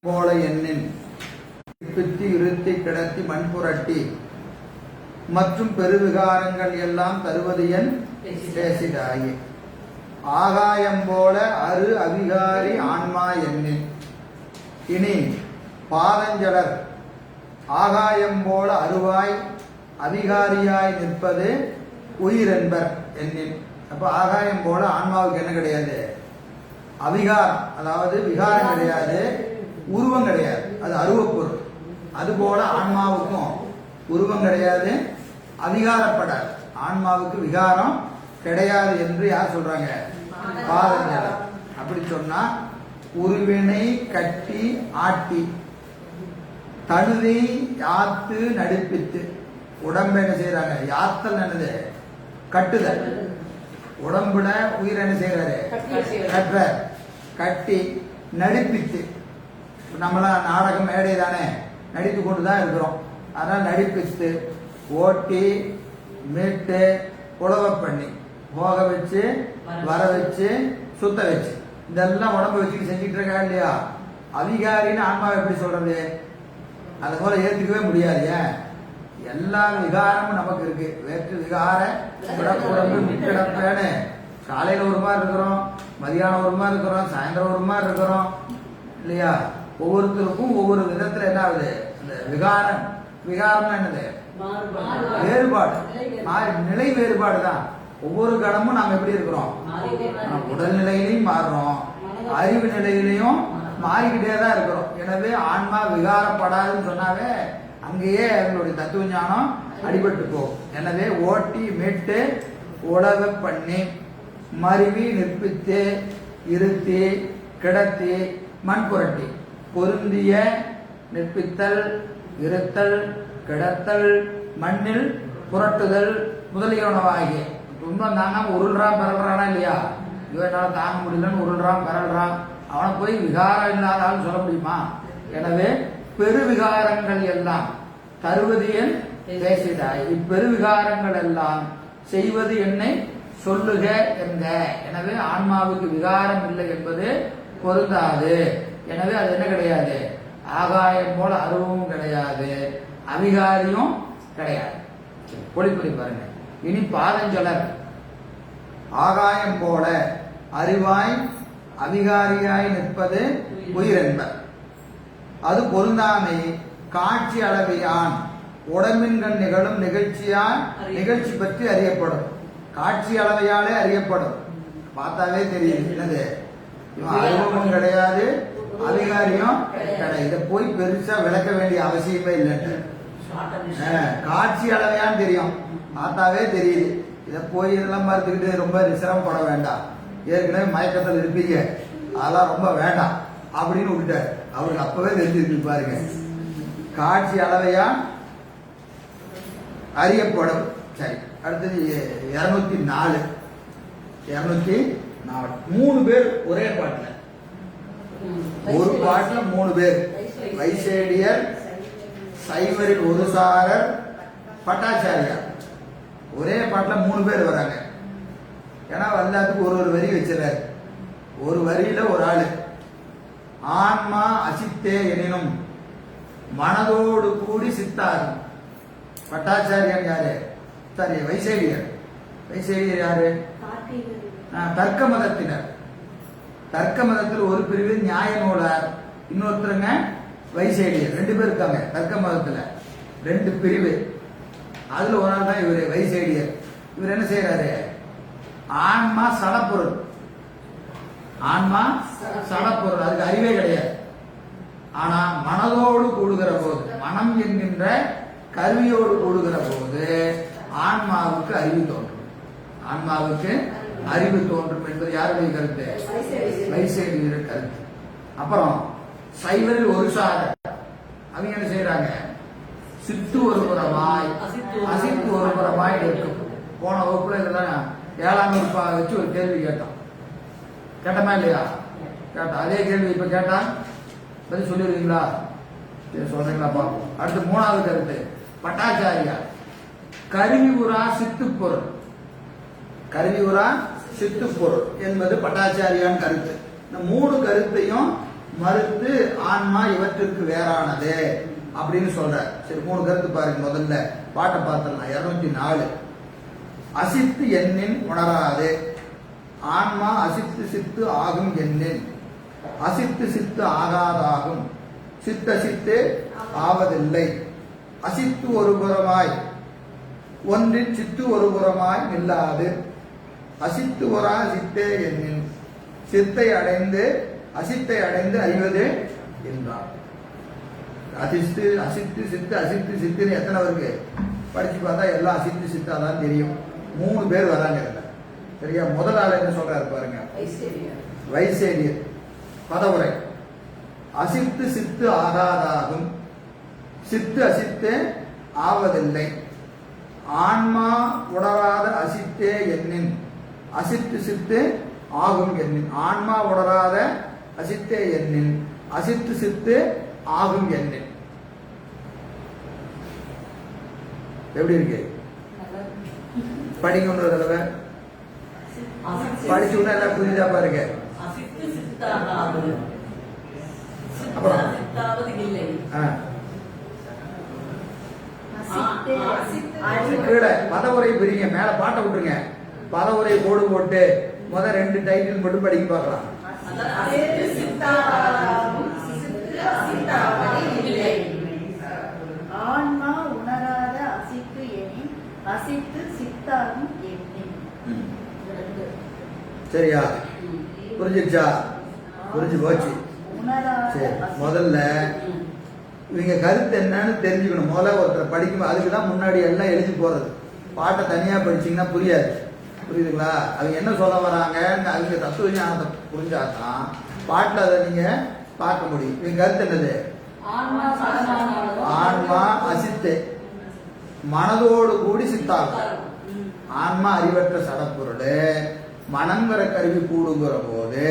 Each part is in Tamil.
போல எண்ணின் பித்தி இருத்தி கிடத்தி மண்புரட்டி மற்றும் பெருவிகாரங்கள் எல்லாம் தருவது என் பேசிடாயே. ஆகாயம் போல அரு அவிகாரி ஆன்மா எண்ணின். இனி பாதஞ்சலர் ஆகாயம் போல அருவாய் அவிகாரியாய் நிற்பது உயிரென்பர் எண்ணின். அப்ப ஆகாயம் போல ஆன்மாவுக்கு என்ன கிடையாது? அவிகாரம், அதாவது விகாரம் கிடையாது, உருவம் கிடையாது, அது அருவப்பொருள். அதுபோல ஆன்மாவுக்கும் உருவம் கிடையாது, அவிகாரப்படாது. ஆன்மாவுக்கு விகாரம் கிடையாது என்று யார் சொல்றாங்க? பாதஞ்சலர். அப்படி சொன்னா உருவினை கட்டி ஆட்டி தனுவை யாத்து நடிப்பித்து. உடம்பு என்ன செய்யறாங்க? யாத்தல் என்னது? கட்டுதல். உடம்புல உயிர் என்ன செய்யறாரு? கட்டுற. கட்டி நடிப்பித்து. நம்மளாம் நாடகம் மேடை தானே நடித்து கொண்டுதான் இருக்கிறோம். அதனால நடிப்பித்து ஓட்டி மீட்டு உழவ பண்ணி போக வச்சு வர வச்சு சுத்த வச்சு இதெல்லாம் உடம்பு வச்சுட்டு செஞ்சுட்டு இருக்கா இல்லையா? அவிகாரின்னு ஆன்மாவை எப்படி சொல்றது? அது போல ஏத்துக்கவே முடியாது. ஏன்? எல்லா விகாரமும் நமக்கு இருக்கு. வேற்று விகார உடம்பு மிக்கிடப்பேன்னு காலையில ஒரு மாதிரி இருக்கிறோம், மதியானம் ஒரு மாதிரி இருக்கிறோம், சாயந்தரம் ஒரு மாதிரி இருக்கிறோம் இல்லையா? ஒவ்வொருத்தருக்கும் ஒவ்வொரு விதத்துல என்ன ஆகுது? அந்த விகாரம். விகாரம் என்னது? வேறுபாடு, நிலை வேறுபாடு தான். ஒவ்வொரு கணமும் நாம் எப்படி இருக்கிறோம்? உடல் நிலையிலையும் மாறுறோம், அறிவு நிலையிலையும் மாறிக்கிட்டே தான் இருக்கிறோம். எனவே ஆன்மா விகாரப்படாதுன்னு சொன்னாவே அங்கேயே அவங்களுடைய தத்துவ ஞானம் அடிபட்டு போகும். எனவே ஓட்டி மீட்டு உழவ பண்ணி மருவி நிற்பித்து இருத்தி கிடத்தி மண் புரட்டி. பொருந்திய நிற்பித்தல், இருத்தல், கிடத்தல், மண்ணில் புரட்டுதல் முதலியவனவாகிய. துன்பம் தாங்காம உருள்றான் பரல்றானா இல்லையா? இவனால தாங்க முடியலன்னு உருள்றான் பரல்றான். அவனை போய் விகாரம் இல்லாதாலும் சொல்ல முடியுமா? எனவே பெருவிகாரங்கள் எல்லாம் தருவது என் பேசிடாய். இப்பெருவிகாரங்கள் எல்லாம் செய்வது என்னை சொல்லுக என்க. எனவே ஆன்மாவுக்கு விகாரம் இல்லை என்பது பொருந்தாது. எனவே அது என்ன கிடையாது? ஆகாயம் போல அருவமும் கிடையாது, அவிகாரியும் கிடையாது. பொழிப்புரை பாருங்க. இனி பாதஞ்சலர் ஆகாயம் போல அறிவாய் அவிகாரியாய் நிற்பது உயிர் என்பர். அது பொருந்தாமை காட்சி அளவையான் உடம்பின்கண் நிகழும் நிகழ்ச்சியால் நிகழ்ச்சி பற்றி அறியப்படும். காட்சி அளவையாலே அறியப்படும். பார்த்தாலே தெரியும் என்னது? இவன் அறிமுகம் கிடையாது, அதிகாரியும் கிடையாது. இதை போய் பெருசா விளக்க வேண்டிய அவசியமே இல்லை. காட்சி அளவையான்னு தெரியும், பார்த்தாவே தெரியுது. இதை போய் இதெல்லாம் மறுத்துக்கிட்டு ரொம்ப சிரமப்பட வேண்டாம். ஏற்கனவே மயக்கத்தில் இருப்பீங்க, அதெல்லாம் ரொம்ப வேண்டாம் அப்படின்னு விட்டுட்டார். அவருக்கு அப்பவே தெரிஞ்சிருக்கு பாருங்க. காட்சி அளவையா அறியப்படும். சரி, அடுத்தது 204. 204 3 பேர் ஒரே பாட்டுல. ஒரு பாட்டுல 3 பேர். வைசேடியர், சைவரில் ஒரு சாரர், பட்டாச்சாரியார். ஒரே பாட்டுல 3 பேர் வராங்க. ஏன்னா எல்லாத்துக்கும் ஒரு வரி வச்சிடறாரு. ஒரு வரியில ஒரு ஆளு. ஆன்மா அசித்தே எனினும் மனதோடு கூடி சித்தாரும். பட்டாச்சாரியார் யாரு? சரி, வைசேடியர். வைசேடியர் யாரு? தர்க்க மதத்தினர். தர்க்க மதத்தில் ஒரு பிரிவு நியாய நூலார், இன்னொருத்தருங்க வைசேடியர். 2 பேர் இருக்காங்க தர்க்க மதத்துல, 2 பிரிவு. அதுல ஒரு ஆள் தான் இவரு வைசேடியர். இவர் என்ன செய்யறாரு? ஆன்மா சடப்பொருள். ஆன்மா சடப்பொருள், அதுக்கு அறிவே கிடையாது. ஆனா மனதோடு கூடுகிற போது, மனம் என்கின்ற கருவியோடு கூடுகிற போது ஆன்மாவுக்கு அறிவு தோன்றும். ஆன்மாவுக்கு அறிவு தோன்றும் என்பது யாருடைய கருத்து? வைசேடியர் கருத்து. அப்புறம் சைவரில் ஒரு சாரர். அவங்க என்ன செய்யறாங்க? சித்து ஒரு புறமாய் அசித்து ஒரு புறமாய் இருக்கும். போன வகுப்புல இதெல்லாம் 7ஆம் வகுப்பா வச்சு ஒரு கேள்வி கேட்டோம். கேட்டமா இல்லையா? கேட்டோம். அதே கேள்வி இப்ப கேட்டா பதில் சொல்லிடுவீங்களா? சொல்றீங்களா? பார்ப்போம். அடுத்து 3வது கருத்து பட்டாச்சாரியா. கருவி உரா சித்து பொருள். கருவி உரா சித்து பொருள் என்பது பட்டாச்சாரியான் கருத்து. இந்த 3 கருத்தையும் மறுத்து ஆன்மா இவற்றுக்கு வேறானது அப்படின்னு சொல்ற. சரி, 3 கருத்து பாருங்க. முதல்ல பாட்டை பார்த்தலாம். 204. அசித்து எண்ணின் உணராது ஆன்மா அசித்து சித்து ஆகும் எண்ணின் அசித்து சித்து ஆகாதாகும் சித்த சித்து ஆவதில்லை. அசித்து ஒரு புறமாய் ஒன்றின் சித்து ஒரு புறமாய் நில்லாது அசித்து ஒரா சித்தே எண்ணின் சித்தை அடைந்து அசித்தை அடைந்து அறிவது என்றார். அசித்து அசித்து சித்து அசித்து சித்துன்னு எத்தனை இருக்கு படிச்சு பார்த்தா எல்லாம் அசித்து சித்தா தான் தெரியும். 3 பேர் வராங்க இதுல. சரியா? முதல் ஆள் என்ன சொல்றாரு பாருங்க. வைசேடியர் பதவுரை. அசித்து சித்து ஆகாதாகும் சித்து அசித்து ஆவதில்லை ஆன்மா உணராத அசித்தே எண்ணின் அசித்து சித்து ஆகும் எண்ணின் ஆன்மா உணராத அசித்தே எண்ணின் அசித்து சித்து ஆகும் எண்ணின். எப்படி இருக்கு? படிக்க ஒன்று தடவை படிச்சு விட்டா எல்லாம் புரியுதா பாருங்க. அப்புறம் கீழே பதவுரை பிரிங்க. மேல பாட்டை விட்டுருங்க. பதவுரை போடு போட்டு முதல் 2 டைட்டில் மட்டும் படிக்க பார்க்கலாம். ஆன்மா உணராத அசித்து எனின் அசித்து சித்தாகும் எண்ணின். சரியா? புரிஞ்சிருச்சா? புரிஞ்சு போச்சு. சரி, முதல்ல இவங்க கருத்து என்னன்னு தெரிஞ்சுக்கணும். முதல்ல ஒருத்தர் படிக்கும். அதுக்கு தான் முன்னாடி எல்லாம் எழுதி போறது. பாட்டை தனியா படிச்சீங்கன்னா புரியாது. புரியுதுங்களா? அவங்க என்ன சொல்ல வராங்க, அவங்க தத்துவ ஞானத்தை புரிஞ்சாதான் பாட்டில் அதை நீங்க பார்க்க முடியும். இவங்க கருத்து என்னது? ஆன்மா அசித்து மனதோடு கூடி சித்தாகும். ஆன்மா அறிவற்ற சடப்பொருள். மனங்கிற கருவி கூடுங்கிற போது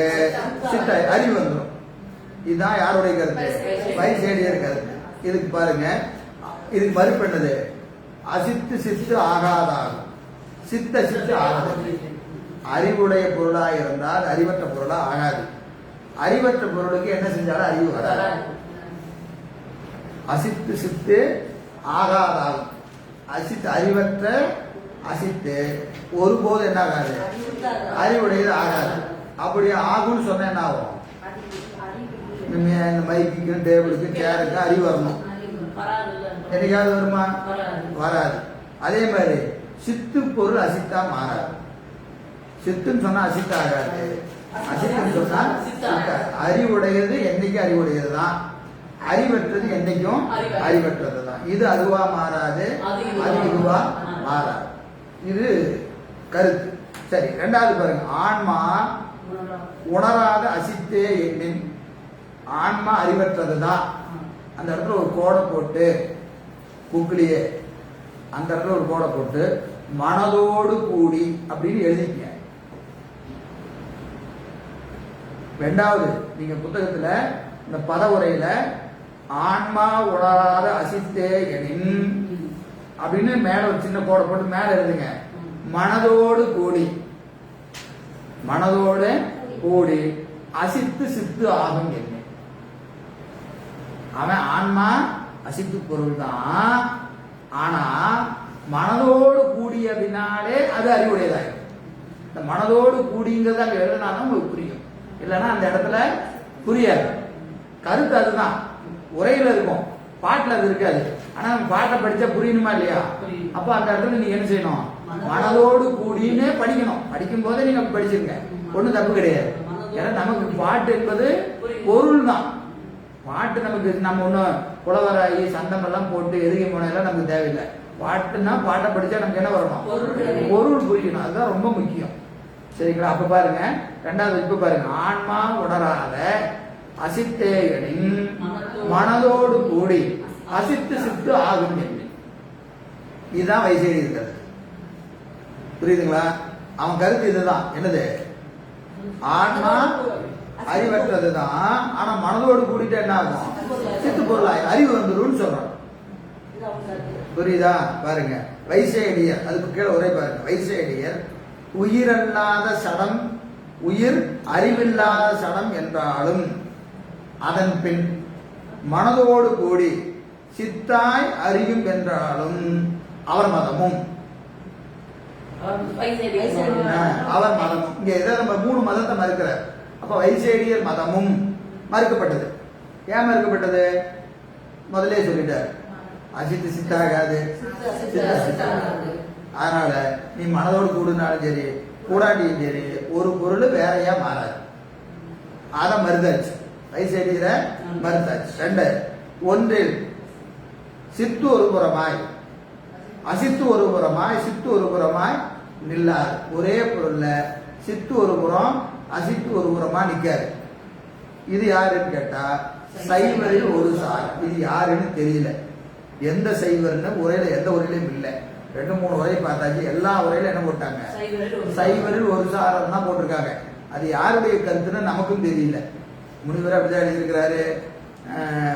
சித்த அறிவு வந்துடும். இதுதான் யாருடைய கருத்து? வைசேடியர் கருத்து. இதுக்கு பாருங்க, இதுக்கு மறுப்பு என்னது? அசித்து சித்து ஆகாதாகும் சித்த சித்து ஆகாது. அறிவுடைய பொருளா இருந்தால் அறிவற்ற பொருளா ஆகாது. அறிவற்ற பொருளுக்கு என்ன செஞ்சாலும் அறிவு வராது. அசித்து சித்து ஆகாதாகும். அசித்து அறிவற்ற அசித்து ஒருபோது என்ன ஆகாது? அறிவுடையது ஆகாது. அப்படி ஆகும்னு சொன்ன என்ன ஆகும்? இந்த மைக்கு டேபிளுக்கு சேருக்கு அறிவு வரணும். என்னைக்காவது வருமா? வராது. அதே மாதிரி சித்து பொருள் அசித்தா மாறாது. சித்துன்னு சொன்னா அசித்தா ஆகாது. அசித்துன்னு சொன்னா அறிவுடையது என்னைக்கு அறிவுடையது தான். அறிவற்றது என்னைக்கும் அறிவற்றது தான். இது அதுவா மாறாது, அது இதுவா மாறாது. இது கருத்து. சரி, 2வது பாருங்க. ஆன்மா உணராத அசித்தே எண்ணின் ஆன்மா அறிவற்றது தான். அந்த இடத்துல ஒரு கோடை போட்டு குக்கிலியே அந்த இடத்துல ஒரு கோடை போட்டு மனதோடு கூடி அப்படின்னு எழுதிக்க. 2வது நீங்க புத்தகத்துல இந்த பதவுரையில ஆன்மா உணராத அசித்தே எனின் அப்படின்னு மேல ஒரு சின்ன கோடை போட்டு மேல எழுதுங்க. மனதோடு கூடி மனதோடு கூடி அசித்து சித்து ஆகும் என்ன. அவன் ஆன்மா அசித்து பொருள் தான். ஆனா மனதோடு கூடிய அப்படின்னாலே அது அறிவுடையதாகும். இந்த மனதோடு கூடிங்கிறத அங்க எழுதினாதான் உங்களுக்கு புரியும். இல்லைன்னா அந்த இடத்துல புரியாது. கருத்து அதுதான். உரையில இருக்கும், பாட்டுல அது இருக்காது. ஆனா பாட்டை படிச்சா புரியணுமா இல்லையா? அப்ப அந்த இடத்துல நீங்க என்ன செய்யணும்? மனதோடு கூடினே படிக்கணும். படிக்கும் போதே நீங்க படிச்சிருங்க, ஒன்றும் தப்பு கிடையாது. ஏன்னா நமக்கு பாட்டு என்பது பொருள் தான். பாட்டு நமக்கு நம்ம ஒன்றும் புலவராகி சந்தம் எல்லாம் போட்டு எதுகை முனையெல்லாம் நமக்கு தேவையில்லை. பாட்டுன்னா பாட்டை படிச்சா நமக்கு என்ன வரணும்? பொருள் புரியணும். அதுதான் ரொம்ப முக்கியம். சரிங்களா? அப்ப பாருங்க 2வது இப்ப பாருங்க. ஆன்மா உணராத அசித்தேயனின் மனதோடு கூடி அசித்து சித்து ஆகும் என்று. இதுதான் வைசேரி இருக்கிறது. புரியுதுங்களா? அவன் கருத்து இதுதான். என்னது? ஆன்மா அறிவற்றதுதான். ஆனா மனதோடு கூடிட்டு என்ன ஆகும்? சித்து பொருளாய் அறிவு வந்துடும் சொல்றான். புரியுதா? பாருங்க. வைசேடியர் அதுக்கு கீழே உரை பாருங்க. வைசேடியர் உயிரல்லாத சடம் உயிர் அறிவில்லாத சடம் என்றாலும் அதன் பின் மனதோடு கூடி சித்தாய் அறியும் என்றாலும் அவர் மதமும் அவர் மதமும் இங்க எதை நம்ம 3 மதத்தை மறுக்கிறார். அப்ப வைசேடியர் மதமும் மறுக்கப்பட்டது. ஏன் மறுக்கப்பட்டது? முதலே சொல்லிட்டார், அசித்து சித்தாகாது, சித்தா சித்தாகாது. அதனால நீ மனதோடு கூடுனாலும் சரி கூடாட்டியும் சரி ஒரு பொருள் வேறையா மாறாது. அதை மறுதாச்சு, வைசேடியர மறுத்தாச்சு. 2 ஒன்றில் சித்து ஒரு புறமாய் அசித்து ஒரு புறமாய் சித்து ஒரு புறமாய் நில்லார். ஒரே பொருள்ல சித்து ஒரு புறம் அசித்து ஒரு புறமா நிக்காரு. இது யாருன்னு கேட்டா சைவரில் ஒரு சார். இது யாருன்னு தெரியல, எந்த சைவர்னு உரையில எந்த உரையிலும் இல்லை. 2-3 உரை பார்த்தாச்சு, எல்லா உரையிலும் என்ன போட்டாங்க, சைவரில் ஒரு சாரம் தான் போட்டிருக்காங்க. அது யாருடைய கருத்துன்னு நமக்கும் தெரியல. முனிவர் அப்படிதான் எழுதியிருக்கிறாரு,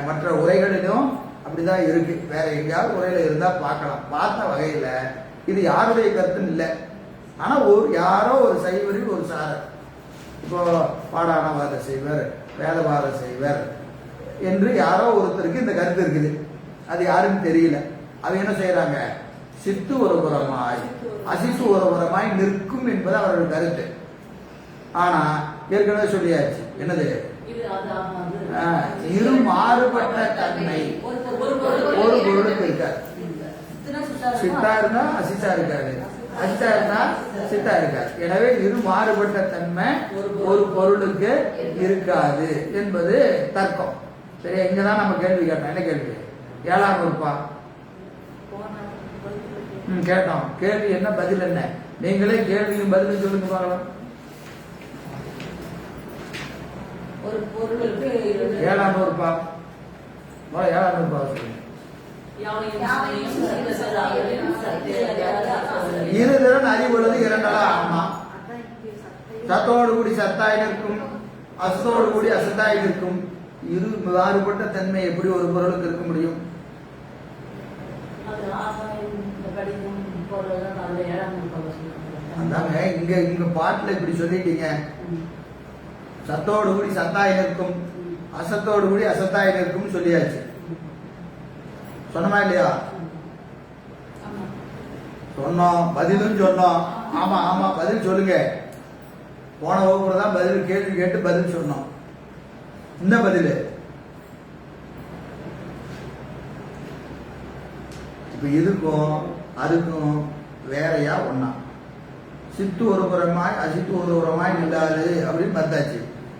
மற்ற உரைகளிலும் அப்படிதான் இருக்கு. வேற எங்கேயாவது உரையில இருந்தா பார்க்கலாம். பார்த்த வகையில இது யாருடைய கருத்துன்னு இல்லை. ஆனா யாரோ ஒரு சைவரில் ஒரு சாரர், இப்போ பாடானவாத செய்வர், வேதவாத செய்வர் என்று யாரோ ஒருத்தருக்கு இந்த கருத்து இருக்குது. அது யாருன்னு தெரியல. அவங்க என்ன செய்யறாங்க, சித்து ஒரு புறமாய் அசித்து ஒரு புறமாய் நிற்கும் என்பது அவர்கள் கருத்து. ஆனா ஏற்கனவே சொல்லியாச்சு, என்னது, இரு மாறுபட்ட தன்மை ஒரு பொருளுக்கு இருக்காது. சித்தா இருந்தா அசித்தா இருக்காது, அசித்தா இருந்தா சித்தா இருக்காது. எனவே இரு மாறுபட்ட தன்மை ஒரு பொருளுக்கு இருக்காது என்பது தர்க்கம். சரி, இங்கதான் நம்ம கேள்வி கேட்டோம். என்ன கேள்வி? 7ஆம் வகுப்பா கேட்டோம். கேள்வி என்ன, பதில் என்ன? நீங்களே கேள்வியும் பதிலும் சொல்லுங்க பார்க்கலாம். ஒரு பொருளுக்கு 7ஆம் வகுப்பா 7ஆம் வகுப்பா சொல்லுங்க. இருதிறன் அறிவுள்ளது இரண்டலா ஆன்மா. சத்தோடு கூடி சத்தாய் நிற்கும், அசத்தோடு கூடி அசத்தாய் நிற்கும். இரு மாறுபட்ட தன்மை எப்படி ஒரு பொருளுக்கு இருக்க முடியும்? அதாங்க இங்க பாட்டுல இப்படி சொல்லிட்டீங்க. சத்தோடு கூடி சத்தாய் நிற்கும், அசத்தோடு கூடி அசத்தாய் நிற்கும் சொல்லியாச்சு. சொன்னமா இல்லையா? சொன்னோம், பதிலும் சொன்னோம். ஆமா ஆமா பதில் சொல்லுங்க. போன வகுப்புல தான் பதில் கேள்வி கேட்டு பதில் சொன்னோம். என்ன பதில்? இப்ப இதுக்கும் அதுக்கும் வேறையா ஒண்ணா? சித்து ஒரு புறமாய் அசித்து ஒரு புறமாய் நில்லாது அப்படின்னு பார்த்தாச்சு.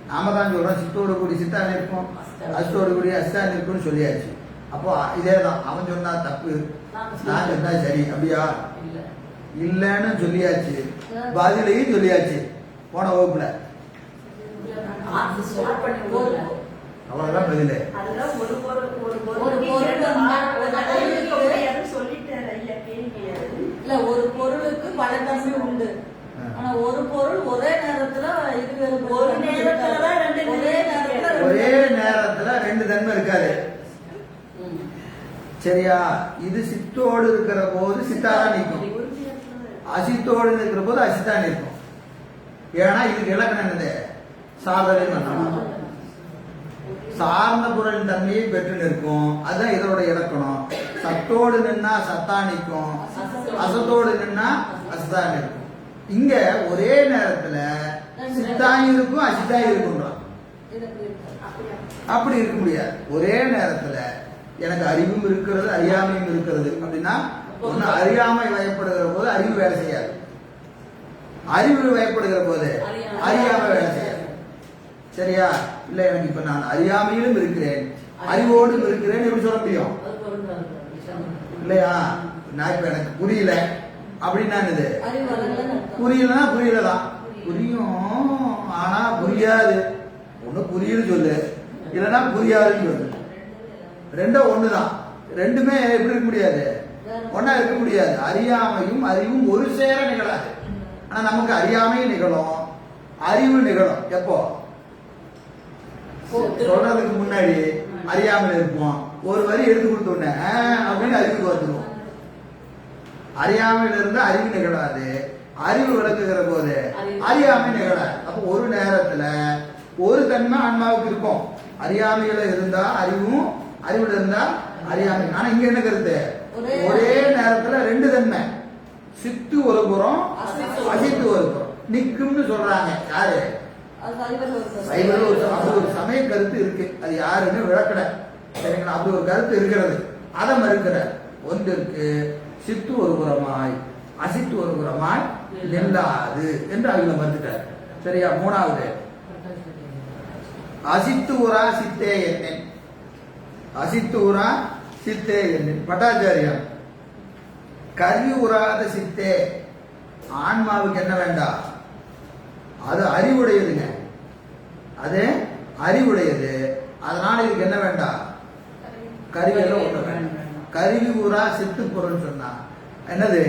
நாம தான் சொல்றோம் சித்தோடு கூடி சித்தா நிற்கும், அசித்தோடு கூடி அசித்தா நிற்கும்னு சொல்லியாச்சு. அப்போ இதேதான், அவன் சொன்னா தப்பு, நான் சொன்னா சரி. அப்படியா? இல்லன்னு சொல்லியாச்சு, பதிலையும் சொல்லியாச்சு போன வகுப்புல. அவ்வளவுதான் பதில். ஒரு பொருளுக்கு பல தன்மை உண்டு. ஆனா ஒரு பொருள் ஒரே நேரத்துல ஒரே நேரத்துல 2 தன்மை இருக்காது. சரியா? இது சித்தோடு இருக்கிற போது சித்தாதான் நிற்கும், அசித்தோடு இருக்கிற போது அசித்தா நிற்கும். ஏன்னா இதுக்கு இலக்கணம் என்னது? சாதனை பண்ணணும். சார்ந்த பொருளின் தன்மையை பெற்று நிற்கும். அதுதான் இதோட இலக்கணம். சத்தோடு நின்னா சத்தா நிற்கும், அசத்தோடு நின்னா அசத்தா நிற்கும். இங்க ஒரே நேரத்துல சித்தாயும் இருக்கும் அசித்தாயும் இருக்கும். அப்படி இருக்க முடியாது. ஒரே நேரத்துல எனக்கு அறிவும் இருக்கிறது அறியாமையும் இருக்கிறது அப்படின்னா, ஒண்ணு அறியாமை வயப்படுகிற போது அறிவு வேலை செய்யாது, அறிவு வயப்படுகிற போது அறியாமை வேலை செய்யாது. சரியா? இல்ல எனக்கு இப்ப நான் அறியாமையிலும் இருக்கிறேன் அறிவோடும் இருக்கிறேன் எப்படி சொல்ல முடியும்? இல்லையா? நான் இப்ப எனக்கு புரியல அப்படின்னா இது புரியலன்னா புரியலதான். புரியும் ஆனா புரியாது. ஒண்ணு புரியுது சொல்லு, இல்லைன்னா புரியாதுன்னு சொல்லு. ரெண்டும் ஒண்ணுதான். ரெண்டுமே எப்படி இருக்க முடியாது? ஒன்னா இருக்க முடியாது. அறியாமையும் அறிவும் ஒரு சேர நிகழாது. ஆனா நமக்கு அறியாமையும் நிகழும் அறிவு நிகழும். எப்போ? சொல்றதுக்கு முன்னாடி அறியாமல் இருப்போம். ஒரு வரி எடுத்து கொடுத்தோன்னே அப்படின்னு அறிவுக்கு வந்துடுவோம். அறியாமையில இருந்து அறிவு நிகழாது. அறிவு விளக்குகிற போது அறியாமை நிகழாது. அப்போ ஒரு நேரத்துல ஒரு தன்மை ஆன்மாவுக்கு இருக்கும், அறியாமையில இருந்தா அறிவும், அறிவுல இருந்தா அறியாமை. ஆனா இங்க என்ன கருத்து? ஒரே நேரத்துல ரெண்டு தன்மை, சித்து ஒரு புறம், அசித்து ஒரு புறம் நிக்கும்னு சொல்றாங்க. யாரு? சைவர்கள் அப்படி ஒரு சமய கருத்து இருக்கு. அது யாருன்னு விளக்கல. சரிங்களா? அப்படி ஒரு கருத்து இருக்கிறது. அதை மறுக்கிற ஒன்றிற்கு சித்து ஒரு புறமாய் அசித்து ஒரு புறமாய் நில்லாது என்று அவங்க மறுத்துட்டார். சரியா? மூணாவது அசித்து உரா சித்தே என்னேன். அசித்து உரா சித்தே என்னேன். பட்டாச்சாரியம் கல்வி உராத சித்தே. ஆன்மாவுக்கு என்ன வேண்டாம்? அது அறிவுடையதுங்க. அது அறிவுடையது. அதனால இதுக்கு என்ன வேண்டாம்? கருவியெல்லாம் ஒண்ணு வேண்டாம். கருவி உரா சித்து பொருள் சொன்னா என்னது?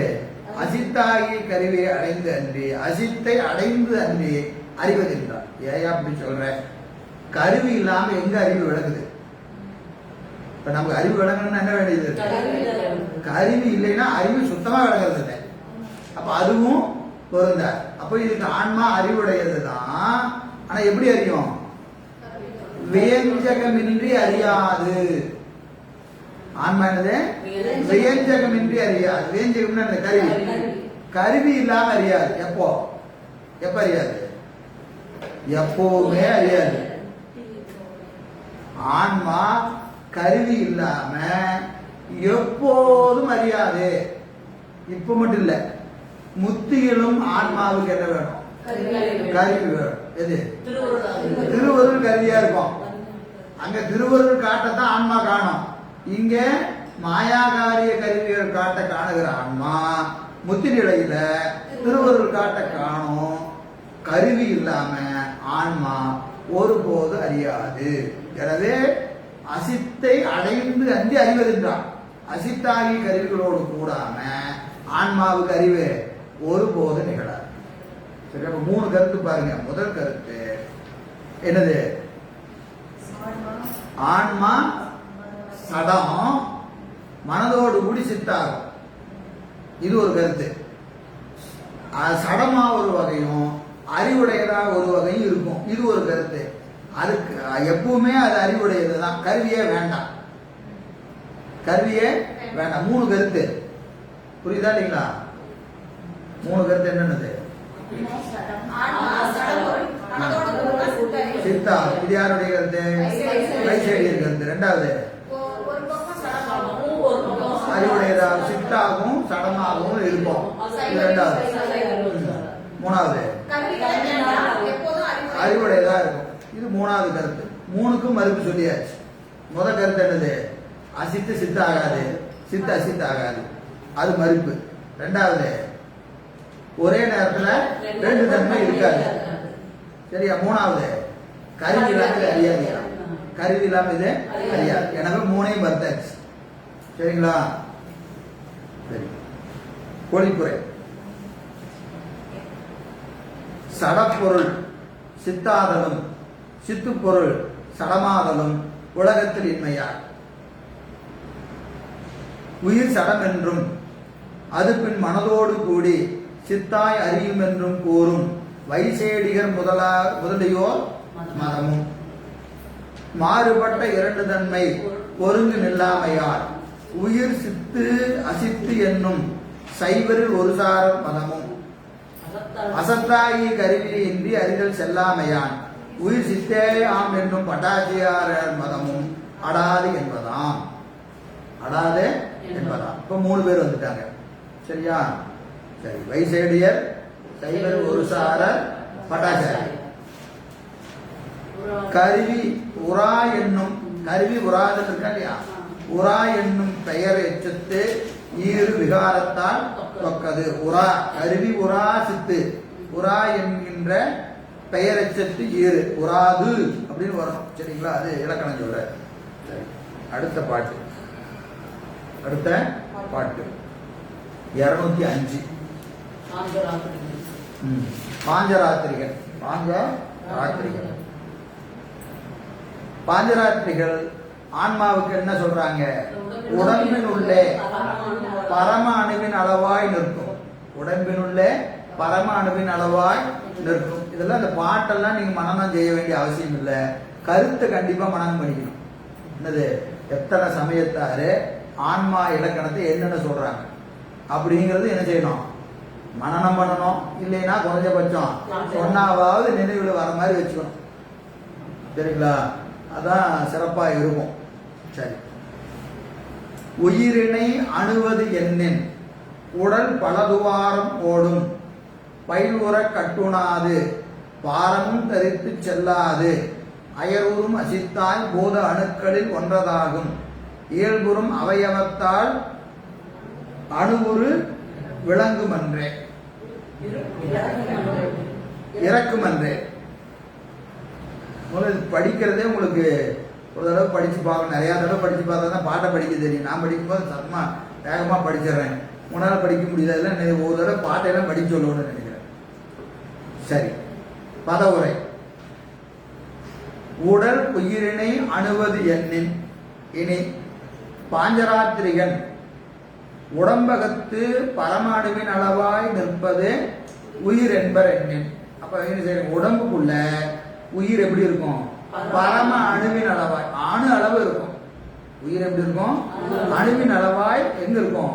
அசித்தாகி கருவியை அடைந்து அன்றி அசித்தை அடைந்து அன்றி அறிவதில்லை. ஏன் அப்படி சொல்ற? கருவி இல்லாம எங்க அறிவு விளக்குது? இப்ப நமக்கு அறிவு விளங்கணும்னா என்ன வேண்டியது? கருவி இல்லைன்னா அறிவு சுத்தமா விளங்குறது இல்லை. அப்ப அதுவும் பொருந்த. அப்ப இதுக்கு ஆன்மா அறிவுடையதுதான். ஆனா எப்படி அறியும்? வியஞ்சகமின்றி அறியாது. ஆன்மா என்னது? வியஞ்சகமின்றி அறியாது. வியஞ்சகம்னா அந்த கருவி. கருவி இல்லாம அறியாது. எப்ப அறியாது? எப்பவுமே அறியாது. ஆன்மா கருவி இல்லாம எப்போதும் அறியாது. இப்ப மட்டும் இல்ல, முத்தியிலும் ஆன்மாவுக்கு என்ன வேணும்? கருவி வேணும். எது? திருவருள் கருவியா இருக்கும். அங்க திருவருள் காட்டத்தான் ஆன்மா காணும். இங்க மாயாகாரிய கருவிகள் காட்ட காணுகிற ஆன்மா முத்தி நிலையில திருவருள் காட்ட காணும். கருவி இல்லாம ஆன்மா ஒருபோது அறியாது. எனவே அசித்தை அடைந்து அன்றி அறிவதென்றான். அசித்தாகி கருவிகளோடு கூடாம ஆன்மாவுக்கு அறிவு ஒருபோது நிகழாது. சரி, அப்ப மூணு கருத்து பாருங்க. முதல் கருத்து என்னது? ஆன்மா சடம் மனதோடு கூடி சித்தாகும். இது ஒரு கருத்து. சடமா ஒரு வகையும் அறிவுடையதா ஒரு வகையும் இருக்கும். இது ஒரு கருத்து. அதுக்கு எப்பவுமே அது அறிவுடையதுதான். கருவியே வேண்டாம். கருவியே வேண்டாம். மூணு கருத்து புரியுதா இல்லைங்களா? மூணு கருத்து என்னன்னது? சித்தா. இது யாருடைய கருத்து? வைசேடியர் கருத்து. ரெண்டாவது அறிவுடையதா சித்தாகவும் சடமாகவும் இருக்கும். இது ரெண்டாவது. மூணாவது அறிவுடையதா இருக்கும். இது மூணாவது கருத்து. மூணுக்கும் மறுப்பு சொல்லியாச்சு. முதல் கருத்து என்னது? அசித்து சித்த ஆகாது, சித்த அசித்த ஆகாது. அது மறுப்பு. ரெண்டாவது ஒரே நேரத்துல ரெண்டு தன்மை இருக்காது. சரியா? மூணாவது கருவி இல்லாம இது அறியாது. கருவி இல்லாம இது அறியாது. எனவே மூணையும் மறுத்தாச்சு. சரிங்களா? சரி. பொழிப்புரை. சடப்பொருள் சித்தாதலும் சித்து பொருள் சடமாதலும் உலகத்தில் இன்மையார். உயிர் சடம் என்றும் அது பின் மனதோடு கூடி சித்தாய் அறியும் என்றும் கூறும் வைசேடிகர் முதலியோர் மதமும் மாறுபட்ட இரண்டு தன்மை ஒருங்கு நில்லாமையால் உயிர் சித்து அசித்து என்னும் சைவரில் ஒரு சாரர் மதமும் அசத்தாகி கருவியின்றி அறிதல் செல்லாமையான் உயிர் சித்தே ஆம் என்னும் பட்டாச்சியார் மதமும் அடாது என்பதாம். அடாது என்பதாம். இப்ப மூணு பேர் வந்துட்டாங்க. சரியா? சரி. வைசேடியர், சைவர் ஒரு சாரர், பட்டாச்சாரியர். கருவி உரா என்னும் கருவி உராதல் இருக்கா இல்லையா? உரா என்னும் பெயர் எச்சத்து ஈறு விகாரத்தால் தொக்கது. உரா கருவி உரா சித்து. உரா என்கின்ற பெயர் எச்சத்து ஈறு உராது அப்படின்னு வரணும். சரிங்களா? அது இலக்கணம் சொல்ற. சரி. அடுத்த பாட்டு 205. பாஞ்சராத்திரிகள். பாஞ்சராத்திரிகள் ஆன்மாவுக்கு என்ன சொல்றாங்க? உடம்பினுள்ளே பரம அணுவின் அளவாய் நிற்கும். உடம்பினுள்ளே பரம அணுவின் அளவாய் நிற்கும். இதெல்லாம் இந்த பாட்டெல்லாம் நீங்க மனனம் செய்ய வேண்டிய அவசியம் இல்லை. கருத்தை கண்டிப்பா மனனம் பண்ணிக்கணும். என்னது எத்தனை சமயத்தாரு ஆன்மா இலக்கணத்தை என்னென்ன சொல்றாங்க அப்படிங்கிறது என்ன செய்யணும், மனனம் பண்ணணும். இல்லைன்னா குறைஞ்சபட்சம் ஒன்னாவது நினைவுல வர மாதிரி வச்சுக்கணும். சரிங்களா? அதான் சிறப்பா இருக்கும். சரி. உயிரினை அணுவது என்னின் உடல் பலதுவாரம் ஓடும் பயில்வுற கட்டுணாது பாரமும் தரித்து செல்லாது அயரூரும் அசித்தாய் போத அணுக்களில் ஒன்றதாகும் இயல்புறும் அவயவத்தால் அணுவுரு விளங்குமன்றே இறக்குமன்றே. படிக்கிறதே உங்களுக்கு ஒரு தடவை படிச்சு பார்க்க, நிறைய தடவை படிச்சு பார்த்தா தான் பாட்டை படிக்க தெரியும். நான் படிக்கும்போது சத்தமா வேகமா படிச்சிடறேன். உன்னால படிக்க முடியாதுல, ஒரு தடவை பாட்டையெல்லாம் படிக்க சொல்லணும்னு நினைக்கிறேன். சரி. பதவுரை. உடல் உயிரினை அணுவது என்னின் இனி பாஞ்சராத்திரிகன் உடம்பகத்து பரமாணுவின் அளவாய் நிற்பது உயிர் என்பர் என்னின். அப்ப என்ன செய்யணும், உடம்புக்குள்ள உயிர் எப்படி இருக்கும், பரம அணுவின் அளவாய், அணு அளவு இருக்கும். உயிர் எப்படி இருக்கும், அணுவின் அளவாய் எங்க இருக்கும்,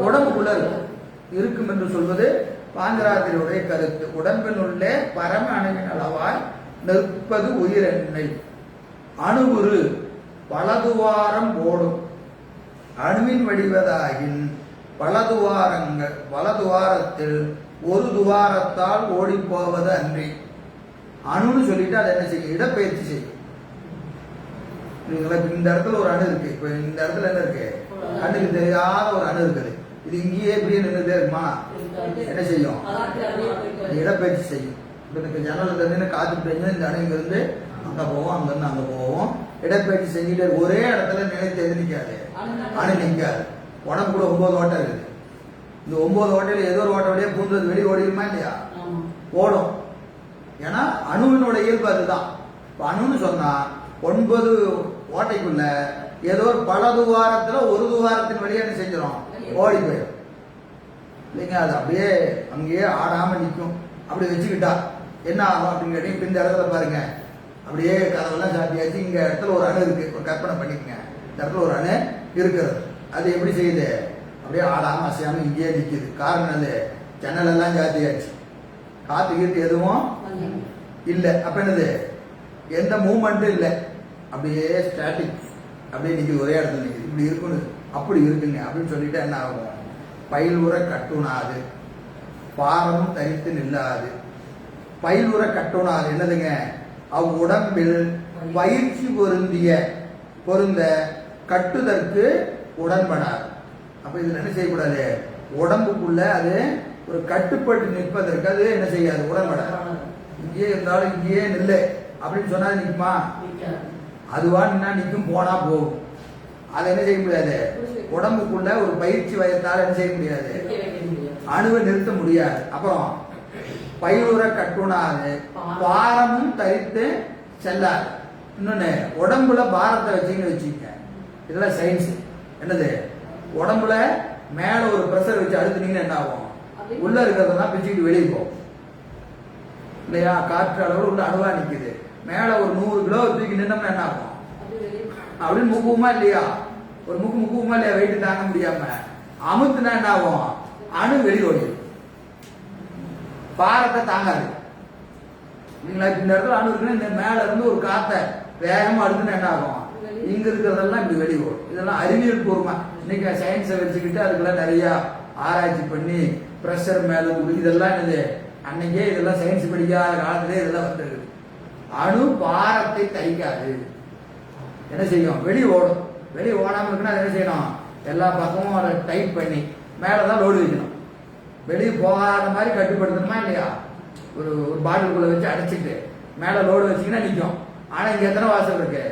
உடம்புக்குள்ள இருக்கும் என்று சொல்வது பாஞ்சராத்திரியுடைய கருத்து. உடம்பின் உள்ளே பரம அணுவின் அளவாய் நிற்பது உயிர் எண்ணெய். அணுவுரு பலதுவாரம் ஓடும் அணுவின் வடிவதாகின் பலதுவாரங்கள் பலதுவாரத்தில் ஒரு துவாரத்தால் ஓடி போவது அன்றி. அணுன்னு சொல்லிட்டு அதை என்ன செய்யும், இடப்பெயர்ச்சி செய்யும். இந்த இடத்துல ஒரு அணு இருக்கு, இப்ப இந்த இடத்துல என்ன இருக்கு, கண்ணுக்கு தெரியாத ஒரு அணு இருக்குது. இது இங்கேயே இப்படியே நின்றுட்டே இருக்குமா, என்ன செய்யும், இடப்பெயர்ச்சி செய்யும். இப்ப ஜன்னல தண்ணி காத்து பெஞ்சு இந்த அணு இங்க இருந்து அங்க போவோம், அங்க இருந்து அங்க போவோம், இடப்பெயர்ச்சி செஞ்சுட்டு ஒரே இடத்துல நிலைத்து எதிர்க்காது, அணு நிற்காது. உடம்புக்குள்ள 9 ஓட்டை இருக்குது. இந்த 9 ஓட்டையில ஏதோ ஒரு ஓட்டை வழியா பூந்தது வெளியே ஓடிடுமா இல்லையா, ஓடும். ஏன்னா அணுவினுடைய இயல்பு அதுதான். இப்ப அணுன்னு சொன்னா 9 ஓட்டைக்குள்ள ஏதோ ஒரு பல துவாரத்துல ஒரு துவாரத்தின் வழியா என்ன செஞ்சிடும், ஓடி போயிடும் இல்லைங்க. அது அப்படியே அங்கேயே ஆடாம நிற்கும். அப்படி வச்சுக்கிட்டா என்ன ஆகும் அப்படின்னு கேட்டீங்க, இந்த இடத்துல பாருங்க, அப்படியே கதவெல்லாம் சாத்தியாச்சு. இங்க இடத்துல ஒரு அணு இருக்கு, ஒரு கற்பனை பண்ணிக்கங்க. இந்த இடத்துல ஒரு அணு இருக்கிறது. அது எப்படி செய்யுது, அப்படியே ஆடாம அசையாம இங்கேயே நிற்குது. காரணம் அது ஜன்னல் எல்லாம் சாத்தியாச்சு, காத்து கீத்து எதுவும் இல்லை. அப்ப என்னது, எந்த மூவ்மெண்ட்டும் இல்லை, அப்படியே ஸ்டாட்டிக், அப்படியே நிற்குது, ஒரே இடத்துல நிற்குது. இப்படி இருக்கணும், அப்படி இருக்குங்க அப்படின்னு சொல்லிட்டு என்ன ஆகும், பயில்வுற கட்டுணாது பாரமும் தரித்து நில்லாது. பயில்வுற கட்டுணாது என்னதுங்க, அவ் உடம்பில் பயிற்சி பொருந்த கட்டுதற்கு உடன்படாது. அப்ப இதுல என்ன செய்யக்கூடாது, உடம்புக்குள்ள அது ஒரு கட்டுப்பட்டு நிற்பதற்கு அது என்ன செய்யாது, உடன்படாது. இங்கேயே இருந்தாலும் இங்கேயே நில்லை அப்படின்னு சொன்னா நிற்குமா, அதுவா நின்னா நிற்கும், போனா போகும். அதை என்ன செய்ய முடியாது, உடம்புக்குள்ள ஒரு பயிற்சி வயத்தால் என்ன செய்ய முடியாது, அணுவை நிறுத்த முடியாது. அப்புறம் பயிலுற கட்டுணாது பாரமும் தரித்து செல்லாது. இன்னொன்னு, உடம்புல பாரத்தை வச்சுங்கன்னு வச்சுக்க, இதெல்லாம் சயின்ஸ். என்னது, உடம்புல மேல ஒரு பிரஷர் வச்சு அழுத்துனீங்கன்னா என்ன ஆகும், உள்ள இருக்கிறதெல்லாம் பிச்சுக்கிட்டு வெளியே போகும் இல்லையா. காற்று அளவு உள்ள அணுவா நிக்குது, மேல ஒரு 100 கிலோ தூக்கி நின்னோம்னா என்ன ஆகும், அப்படின்னு முக்குமா இல்லையா, ஒரு முக்குமா இல்லையா, வெயிட் தாங்க முடியாம அமுத்துனா என்ன ஆகும், அணு வெளியோடிடும், பாரத்தை தாங்காது. இந்த இடத்துல அணு இருக்குன்னா இந்த மேல இருந்து ஒரு காத்த வேகமா அழுத்துனா என்ன ஆகும், இங்க இருக்கிறதெல்லாம் இப்படி வெளியோடும். இதெல்லாம் அறிவியல் பூர்வமா இன்னைக்கு சயின்ஸை வச்சுக்கிட்டு அதுக்கெல்லாம் நிறைய ஆராய்ச்சி பண்ணி பிரஷர் மேல இதெல்லாம் என்னது, அன்னைக்கே இதெல்லாம் சயின்ஸ் படிக்காத காலத்திலே இதெல்லாம் வந்துருக்குது. அணு பாரத்தை தரிக்காது, என்ன செய்யும், வெளியே ஓடும். வெளியே ஓடாம இருக்குன்னா என்ன செய்யணும், எல்லா பக்கமும் அதை டைட் பண்ணி மேலதான் லோடு வைக்கணும். வெளியே போகாத மாதிரி கட்டுப்படுத்தணுமா இல்லையா. ஒரு பாட்டிலுக்குள்ள வச்சு அடைச்சிட்டு மேல லோடு வச்சீங்கன்னா நிற்கும். ஆனா இங்க எத்தனை வாசல் இருக்கு,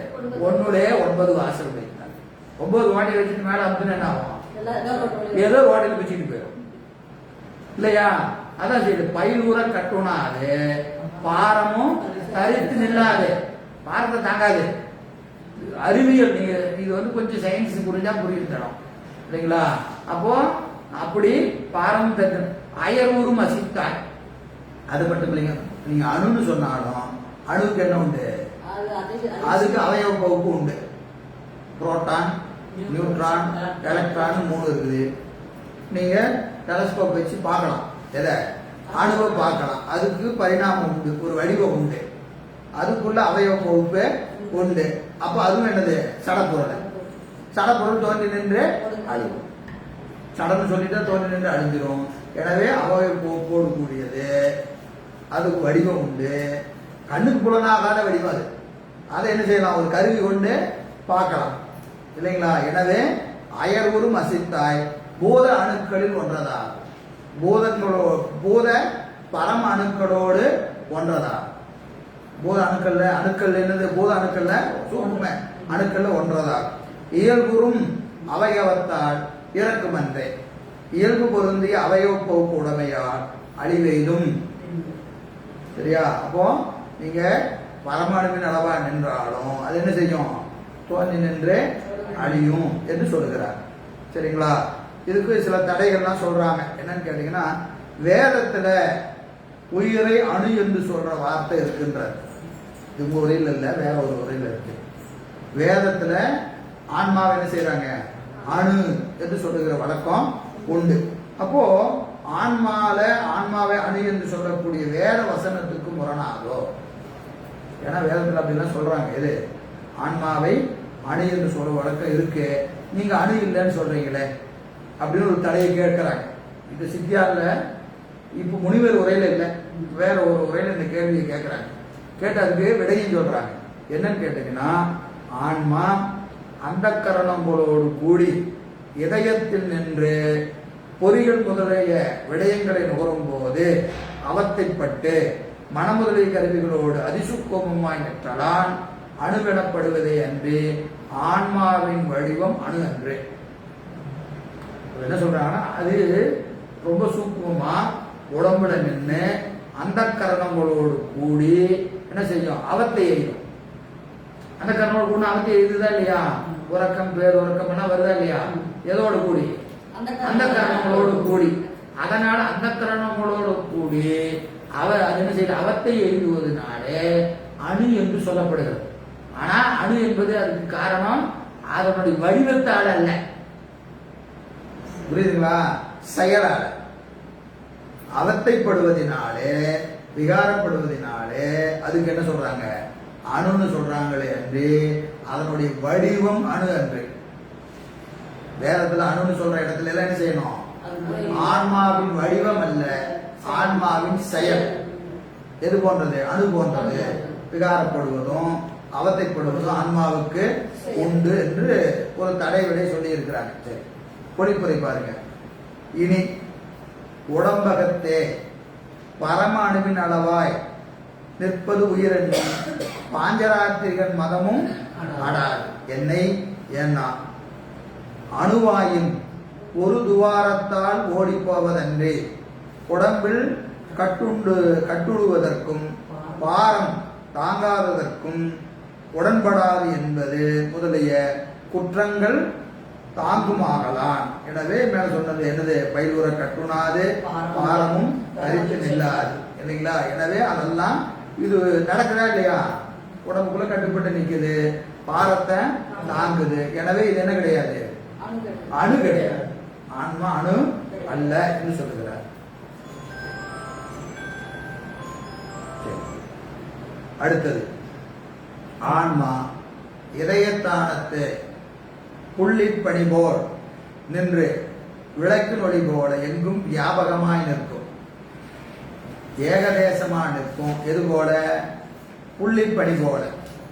9 வாசல் இருக்கு. 9 வாட்டி வச்சுட்டு மேல அமுத்துனா என்ன ஆகும், ஏதோ வாட்டில் வச்சுட்டு போயிடும் இல்லையா. அதான் சரி, பயிலுற கட்டுணாது பாரமும் தரித்து நில்லாது, பாரத்தை தாங்காது. அறிவியல் நீங்க இது கொஞ்சம் சயின்ஸ் புரிஞ்சா புரியும் தரும் இல்லைங்களா. அப்போ அப்படி பாரம் தட்டு அயர்வூரும் அசித்தாய். அது மட்டும் இல்லைங்க, நீங்க அணுன்னு சொன்னாலும் அணுவுக்கு என்ன உண்டு, அதுக்கு அவயவ பகுப்பு உண்டு. புரோட்டான், நியூட்ரான், எலக்ட்ரான் 3 இருக்குது. நீங்க டெலஸ்கோப் வச்சு பார்க்கலாம், எதை அணுவை பார்க்கலாம். அதுக்கு பரிணாமம் உண்டு, ஒரு வடிவம் உண்டு, அதுக்குள்ள அவயவ பகுப்பு உண்டு. அப்ப அதுவும் என்னது? சடப்பொருள். சடப்பொருள் தோன்றி நின்று அழிவும். சடன்னு சொல்லிட்டா தோன்றி நின்று அழிஞ்சிரும். எனவே அவயவ பகுப்போடு கூடியது, அதுக்கு வடிவம் உண்டு. கண்ணுக்கு புலனாகாத வடிவம் அது. அதை என்ன செய்யலாம்? ஒரு கருவி கொண்டு பார்க்கலாம் இல்லைங்களா? எனவே அயர்வுறும் அசித்தாய் பூத அணுக்களில் ஒன்றதா, பூத பரம அணுக்களோடு ஒன்றதா. பூத அணுக்கள் என்னது? பூத அணுக்கள்ல சூக்ம அணுக்கள்ல ஒன்றதா. இயல்புறும் அவயவத்தால் இறக்குமன்றே, இயல்பு பொருந்திய அவயவ பகுப்பு உடைமையால் அழிவெய்தும். சரியா? அப்போ நீங்க பரமாணுவின் அளவா நின்றாலும் அது என்ன செய்யும்? தோன்றி நின்று அழியும் என்று சொல்லுகிறார். சரிங்களா? இதுக்கு சில தடைகள்லாம் சொல்றாங்க. என்னன்னு கேட்டீங்கன்னா, வேதத்துல உயிரை அணு என்று சொல்ற வார்த்தை இருக்கின்றது. இது உங்க உரையில் இல்ல, வேற ஒரு உரையில் இருக்கு. வேதத்துல ஆன்மாவை என்ன செய்யறாங்க? அணு என்று சொல்லுகிற வழக்கம் உண்டு. அப்போ ஆன்மாவை அணு என்று சொல்லக்கூடிய வேத வசனத்துக்கு முரணாதோ? ஏன்னா வேதத்துல அப்படிலாம் சொல்றாங்க. எது? ஆன்மாவை அணு என்று சொல்ற வழக்கம் இருக்கு, நீங்க அணு இல்லைன்னு சொல்றீங்களே அப்படின்னு ஒரு தடையை கேட்கிறாங்க. இது சித்தியார்ல இப்ப முனிவர் உரையில இல்லை, வேற ஒரு உரையில இந்த கேள்வியை கேட்கிறாங்க. கேட்டதுக்கு விடையும் சொல்றாங்க. என்னன்னு கேட்டீங்கன்னா, ஆன்மா அந்த கரணங்களோடு கூடி இதயத்தில் நின்று பொறிகள் முதலிய விடயங்களை நுகரும் போது அவத்தைப்பட்டு மனமுதலிய கருவிகளோடு அதிசுக்கோமமாய் நிற்றலான் அணுவெனப்படுவதே அன்றி ஆன்மாவின் வடிவம் அணு அன்று. என்ன சொல்றாங்கன்னா, அது ரொம்ப சூக்குமமா உடம்புல நின்று அந்த கரணங்களோடு கூடி என்ன செய்யும்? அவத்தை எய்யும். அந்த கரணங்களோடு கூட அவத்தை எய்துதா இல்லையா? உறக்கம், பேருறக்கம் எல்லாம் வருதா இல்லையா? எதோடு கூடி? அந்த கரணங்களோடு கூடி. அதனால அந்த கரணங்களோடு கூடி அது என்ன செய்ய? அவத்தை எழுதுவதனாலே அணு என்று சொல்லப்படுகிறது. ஆனா அணு என்பது அதுக்கு காரணம் அதனுடைய வடிவத்தால் அல்ல. புரியுதுங்களா? செயலால அவத்தைப்படுவதனாலே, விகாரப்படுவதனாலே அதுக்கு என்ன சொல்றாங்க? அணுன்னு சொல்றாங்களே அன்று அதனுடைய வடிவம் அணு அன்று. வேதத்துல அணுன்னு சொல்ற இடத்துல எல்லாம் என்ன செய்யணும்? ஆன்மாவின் வடிவம் அல்ல, ஆன்மாவின் செயல். எது போன்றது? அணு போன்றது. விகாரப்படுவதும் அவத்தைப்படுவதும் ஆன்மாவுக்கு உண்டு என்று ஒரு தடை விடை சொல்லி இருக்கிறாங்க. சரி, பொழிப்புரை பாருங்க. இனி உடம்பகத்தே பரம அணுவின் அளவாய் நிற்பது உயிரெண்ணும் பாஞ்சராத்திரிகன் மதமும் ஆடாது. என்னை ஏன்னா அணுவாயின் ஒரு துவாரத்தால் ஓடிப்போவதன்றி உடம்பில் கட்டுடுவதற்கும் பாரம் தாங்காததற்கும் உடன்படாது என்பது முதலிய குற்றங்கள் தாங்குமாகலாம். எனவே மேல சொன்னது என்னது? பயிலுற கட்டுனாது பாரமும் தரித்து நில்லாது இல்லைங்களா? எனவே அதெல்லாம் இது நடக்குதா இல்லையா? உடம்புக்குள்ள கட்டுப்பட்டு நிக்குது, பாரத்தை தாங்குது. எனவே இது என்ன கிடையாது? அணு கிடையாது. ஆன்மா அணு அல்ல என்று சொல்லுகிறார். அடுத்தது, ஆன்மா இதயத்தானத்து புள்ளிப்பணி போல் நின்று விளக்கின் ஒளி போல எங்கும் வியாபகமாய் நிற்கும், ஏகதேசமா நிற்கும். எது போல? புள்ளிப்பணி போல.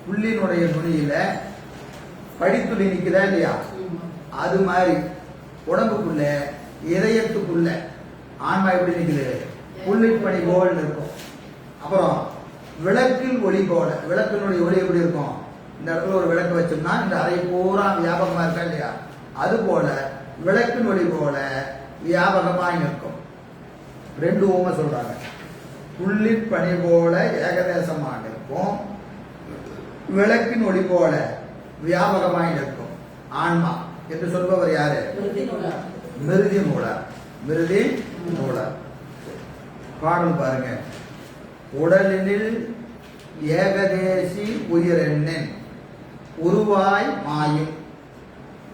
புள்ளினுடைய நுனியில படித்துளி நிக்குதா இல்லையா? அது மாதிரி உடம்புக்குள்ள இதயத்துக்குள்ள ஆன்மா எப்படி நிக்குது? புள்ளிப்பணி போல் நிற்கும். அப்புறம் விளக்கில் ஒளி போல, விளக்கினுடைய ஒளி எப்படி இருக்கும்? இந்த இடத்துல ஒரு விளக்கு வச்சோம்னா இந்த அறை பூரா வியாபகமா இருக்கா இல்லையா? அது போல விளக்கின் ஒளி போல வியாபகமாய் நிற்கும். ரெண்டு ஊமை சொல்றாங்க. புள்ளிப்பணி போல ஏகதேசமா நிற்கும், விளக்கின் ஒளி போல வியாபகமாய் நிற்கும் ஆன்மா என்று சொல்பவர் யாரு? மிருதி நூலர். மிருதி நூலர். பாடல் பாருங்க. உடலினில் ஏகதேசி உயிரெண்ணின் உருவாய் மாயும்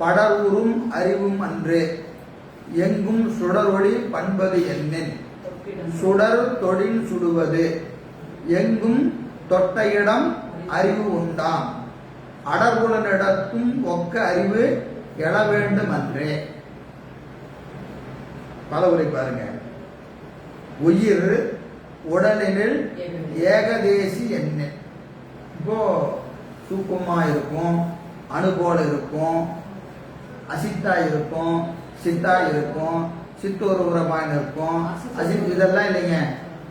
படருறும் அறிவும் அன்று எங்கும் சுடரொளி பண்பது என்னின் சுடர் தொழில் சுடுவது எங்கும் தொட்ட இடம் அறிவு உண்டாம் அடர்குலனிடத்தும் ஒக்க அறிவு எழ வேண்டும் அன்றே. பலவுரை பாருங்க. உயிர் உடலினில் ஏகதேசி என்ன. இப்போ தூக்கமா இருக்கும், அணுபோல இருக்கும், அசித்தா இருக்கும், சித்தா இருக்கும், சித்தோருபுரமான இருக்கும், அசித் இதெல்லாம் இல்லைங்க.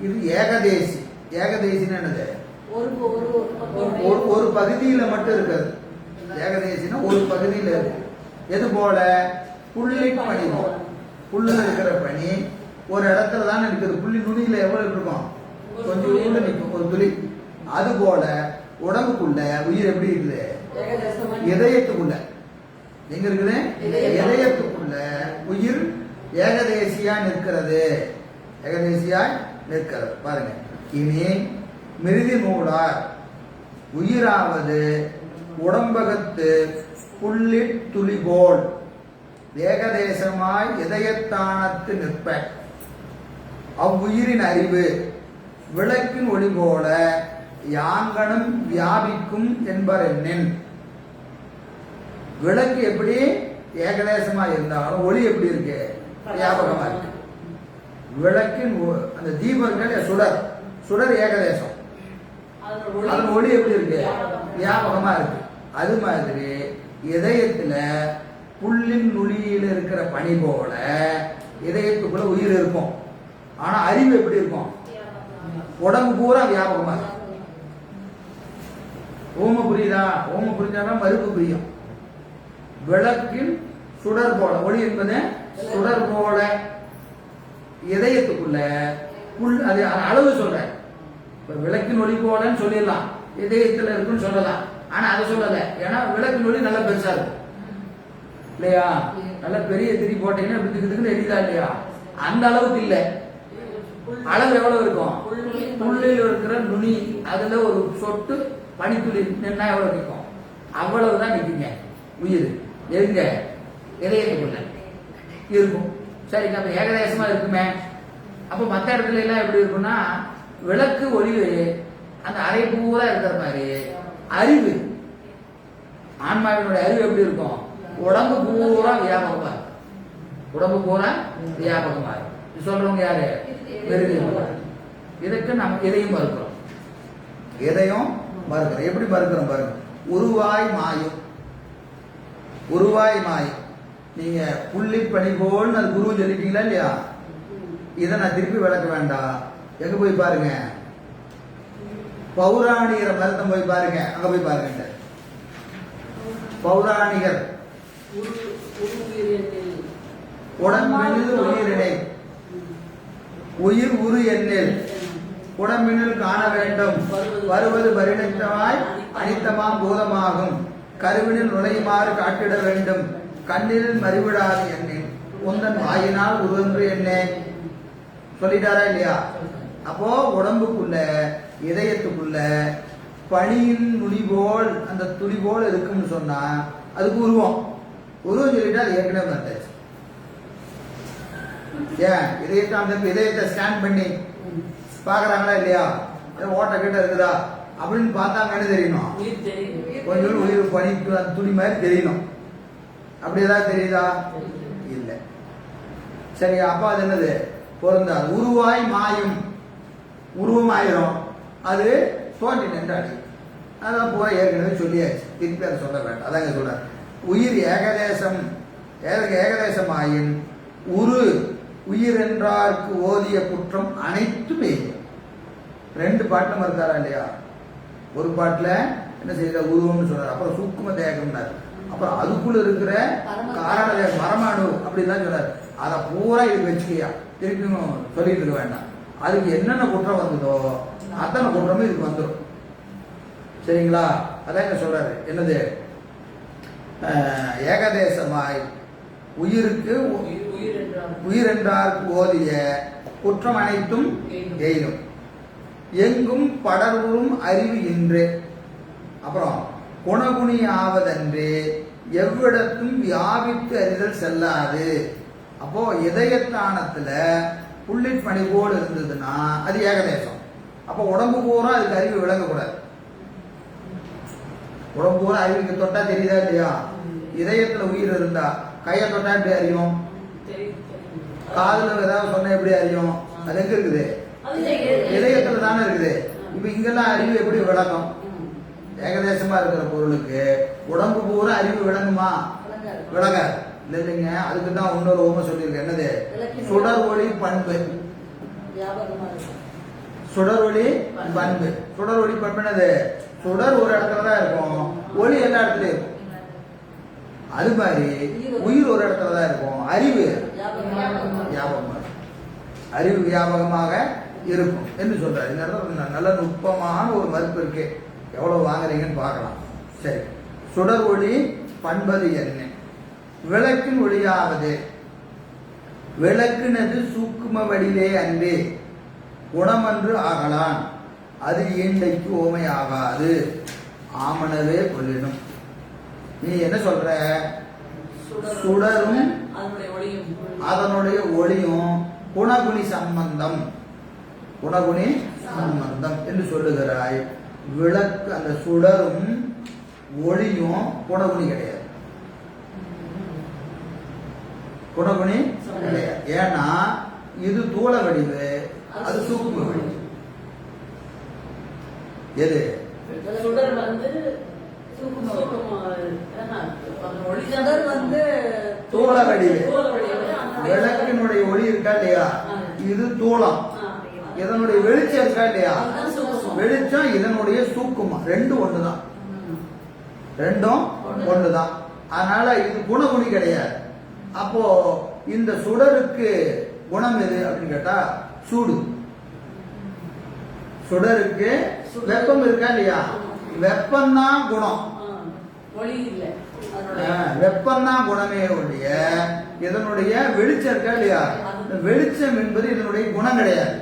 இது ஏகதேசி. ஏகதேசின்னு என்னது? ஒரு பகுதியில மட்டும் இருக்காது. ஏகதேசினா ஒரு பகுதியில இருக்கு. எது போல? புள்ளி பனி போல. புல்லுல இருக்கிற பனி ஒரு இடத்துல தான் இருக்குது. புள்ளி நுனியில எவ்வளவு இருக்கும்? கொஞ்சம் உள்ள நிற்கும், ஒரு துளி. அது போல உடம்புக்குள்ள உயிர் எப்படி இருக்குது? இதயத்துக்குள்ள. எங்க இருக்குது? இதயத்துக்குள்ள உயிர் ஏகதேசியா நிற்கிறது. ஏகதேசியா நிற்கிறது. பாருங்க. இனி மிருதி நூலார் உயிராவது உடம்பகத்து புள்ளி துளி போல் ஏகதேசமாய் இதயத்தானத்து நிற்ப அவ்வுயிரின் அறிவு விளக்கின் ஒளி போல யாங்கனும் வியாபிக்கும் என்பர் என்னின். விளக்கு எப்படி ஏகதேசமா இருந்தாலும் ஒளி எப்படி இருக்கு? வியாபகமா இருக்கு. விளக்கின் அந்த தீபங்கள் சுடர், சுடர் ஏகதேசம். அதன் ஒளி எப்படி இருக்கு? வியாபகமா இருக்கு. அது மாதிரி இதயத்துல புல்லின் நுனியில் இருக்கிற பனி போல இதயத்துக்குள்ள உயிர் இருக்கும். ஆனா அறிவு எப்படி இருக்கும்? உடம்பு பூரா வியாபகமா இருக்கும். ஓம புரியுதா? ஓம புரிஞ்சாதான் மறுப்பு புரியும். விளக்கின் சுடர் போல, ஒளி என்பது சுடர் போல இதயத்துக்குள்ள புல். அது அளவு சொல்ற. இப்ப விளக்கின் ஒளி போலன்னு சொல்லிடலாம், இதயத்துல இருக்குன்னு சொல்லலாம். ஆனா அதை சொல்லல. ஏன்னா விளக்கின் ஒளி நல்லா பெருசா இருக்கும் இல்லையா? நல்ல பெரிய திரி போட்டீங்கன்னா இதுக்குன்னு எரியுதா இல்லையா? அந்த அளவுக்கு இல்ல. அளவு எவ்வளவு இருக்கும்? புல்லில் இருக்கிற நுனி அதுல ஒரு சொட்டு பனித்துளி நின்னா எவ்வளவு நிற்கும்? அவ்வளவுதான் நிற்குங்க உயிர். எங்க? இதயத்துக்குள்ள இருக்கும். சரி, நம்ம ஏகதேசமா இருக்குமே. அப்ப மற்ற இடத்துல எல்லாம் எப்படி இருக்கும்னா விளக்கு ஒளி அந்த அறை பூரா இருக்கிற மாதிரி அறிவு, ஆன்மாவினுடைய அறிவு எப்படி இருக்கும்? உடம்பு பூரா வியாபகமா இருக்கும். உடம்பு பூரா வியாபகமா இருக்கும். சொல்றவங்க யாரு? இதுக்கு நம்ம எதையும் மறுக்கிறோம். எதையும் மறுக்கிறோம். எப்படி மறுக்கிறோம் பாருங்க. உருவாய் மாயும். உருவாய் மாயும். நீங்க புள்ளி பனி போல் அது குரு சொல்லிட்டீங்களா இல்லையா? இதை நான் திருப்பி விளக்க வேண்டாம். எங்க போய் பாருங்க, பௌராணிகர் மருத்துவம் போய் பாருங்க. அங்க போய் பாருங்க. பௌராணிகர் உடம்பினில் உயிரினை உயிர் உரு எண்ணில் உடம்பினில் காண வேண்டும். வருவது பரிணித்தமாய் அனித்தமாம் பூதமாகும். கருவினில் நுழையுமாறு காட்டிட வேண்டும். கண்ணில் மறிவிடாது எண்ணின் உந்தன் வாயினால் உருவென்று எண்ணேன். சொல்லிட்டாரா இல்லையா? அப்போ உடம்புக்குள்ள இதயத்துக்குள்ள பனியின் நுனி போல் அந்த துளி போல் இருக்குன்னு சொன்னா அதுக்கு உருவம். உருவம் சொல்லிட்டா அது ஏற்கனவே வந்தாச்சு. ஏன் இதயத்தை ஸ்கேன் பண்ணி பாக்குறாங்களா இல்லையா? ஓட்ட கிட்ட இருக்குதா அப்படின்னு பார்த்தாங்கன்னு தெரியணும். கொஞ்சம் உயிர் பனிக்கு அந்த துளி மாதிரி தெரியணும். அப்படி ஏதாவது தெரியுதா? இல்ல. சரி, அப்ப அது என்னது? பொருந்தாது. உருவாய் மாயும். உருவமாயிரும். அது தோன்றி நின்றாடி. அதான் பூரா ஏற்கனவே சொல்லியாச்சு. திருப்பி அதை சொல்ல வேண்டாம். அதாங்க சொல்ற. உயிர் ஏகதேசம் ஏகதேசமாயின் உரு உயிர் என்றார்க்கு ஓதிய குற்றம் அனைத்துமே. ரெண்டு பாட்டுல மறுத்தாரா இல்லையா? ஒரு பாட்டுல என்ன செய்த உருவம்னு சொன்னார். அப்புறம் சூக்கும தேகம்னார். அப்புறம் அதுக்குள்ள இருக்கிற காரண மரமாணு அப்படின்லாம் சொன்னார். அதை பூரா இது வச்சுக்கையா திருப்பியும் சொல்லிட்டு இருக்க வேண்டாம். அதுக்கு என்னென்ன குற்றம் வந்ததோ அத்தனை குற்றமும் இதுக்கு வந்துடும். சரிங்களா? அதான் சொல்றாரு. என்னது? ஏகதேசமாய் உயிருக்கு உயிர் என்றார்க்கு ஓதிய குற்றம் அனைத்தும் எய்தும். எங்கும் படர்வும் அறிவு இன்று. அப்புறம் குணகுணி ஆவதன்று எவ்விடத்தும் வியாபித்து அறிதல் செல்லாது. அப்போ இதயத்தானத்துல புள்ளிட் மணி போல் இருந்ததுன்னா அது ஏகதேசம். அப்போ உடம்பு பூரா அதுக்கு அறிவு விளங்கக்கூடாது. உடம்பு பூரா அறிவுக்கு தொட்டா தெரியுதா இல்லையா? இதயத்துல உயிர் இருந்தா கையை தொட்டா எப்படி அறியும்? காதுல ஏதாவது சொன்ன எப்படி அறியும்? அது எங்க இருக்குது? இதயத்துல தானே இருக்குது. இப்ப இங்கெல்லாம் அறிவு எப்படி விளக்கம்? ஏகதேசமா இருக்கிற பொருளுக்கு உடம்பு பூரா அறிவு விளங்குமா? விளங்காது. இல்லைங்க, அதுக்கு தான் இன்னொரு ஓமை சொல்லியிருக்கேன். என்னது? சுடர் ஒளி பண்பு. சுடர் ஒளி பண்பு. சுடர் ஒளி பண்பு என்னது? சுடர் ஒரு இடத்துல தான் இருக்கும், ஒளி எல்லா இடத்துலயும் இருக்கும். அது மாதிரி உயிர் ஒரு இடத்துல தான் இருக்கும், அறிவு வியாபகமாக அறிவு வியாபகமாக இருக்கும் என்று சொல்றாரு. இந்த இடத்துல நல்ல நுட்பமான ஒரு மதிப்பு இருக்கு. எவ்வளவு வாங்குறீங்கன்னு பார்க்கலாம். சரி, சுடர் ஒளி பண்பது என்ன? விளக்கின் ஒளியாவது. விளக்குனது சூக்கும வடிவே அன்றே குணமன்று ஆகலான், அது ஈண்டைக்கு ஓமை ஆகாது, ஆமனவே கொள்ளிடும். நீ என்ன சொல்ற? சுடரும் அதனுடைய ஒளியும் குணகுணி சம்பந்தம், குணகுணி சம்பந்தம் என்று சொல்லுகிறாய். விளக்கு அந்த சுடரும் ஒளியும் குணகுணி கிடையாது. குணகுணி கிடையாது. ஏன்னா இது தூள வடிவு, அது சூக்கும வடிவு. எது? சுடர் வந்து தூள வடிவு. விளக்கினுடைய ஒளி இருக்கா இல்லையா? இது தூளம். இதனுடைய வெளிச்சம் இருக்கா இல்லையா? வெளிச்சம் இதனுடைய சூக்குமம். ரெண்டும் ஒண்ணுதான், ரெண்டும் ஒண்ணுதான். அதனால இது குணகுணி கிடையாது. அப்போ இந்த சுடருக்கு குணம் எது அப்படின்னு கேட்டா சூடு. சுடருக்கு வெப்பம் இருக்கா இல்லையா? வெப்பம்தான் குணம், வெப்பம்தான் குணமே ஒழிய இதனுடைய வெளிச்சம் இருக்கா இல்லையா? வெளிச்சம் என்பது இதனுடைய குணம் கிடையாது.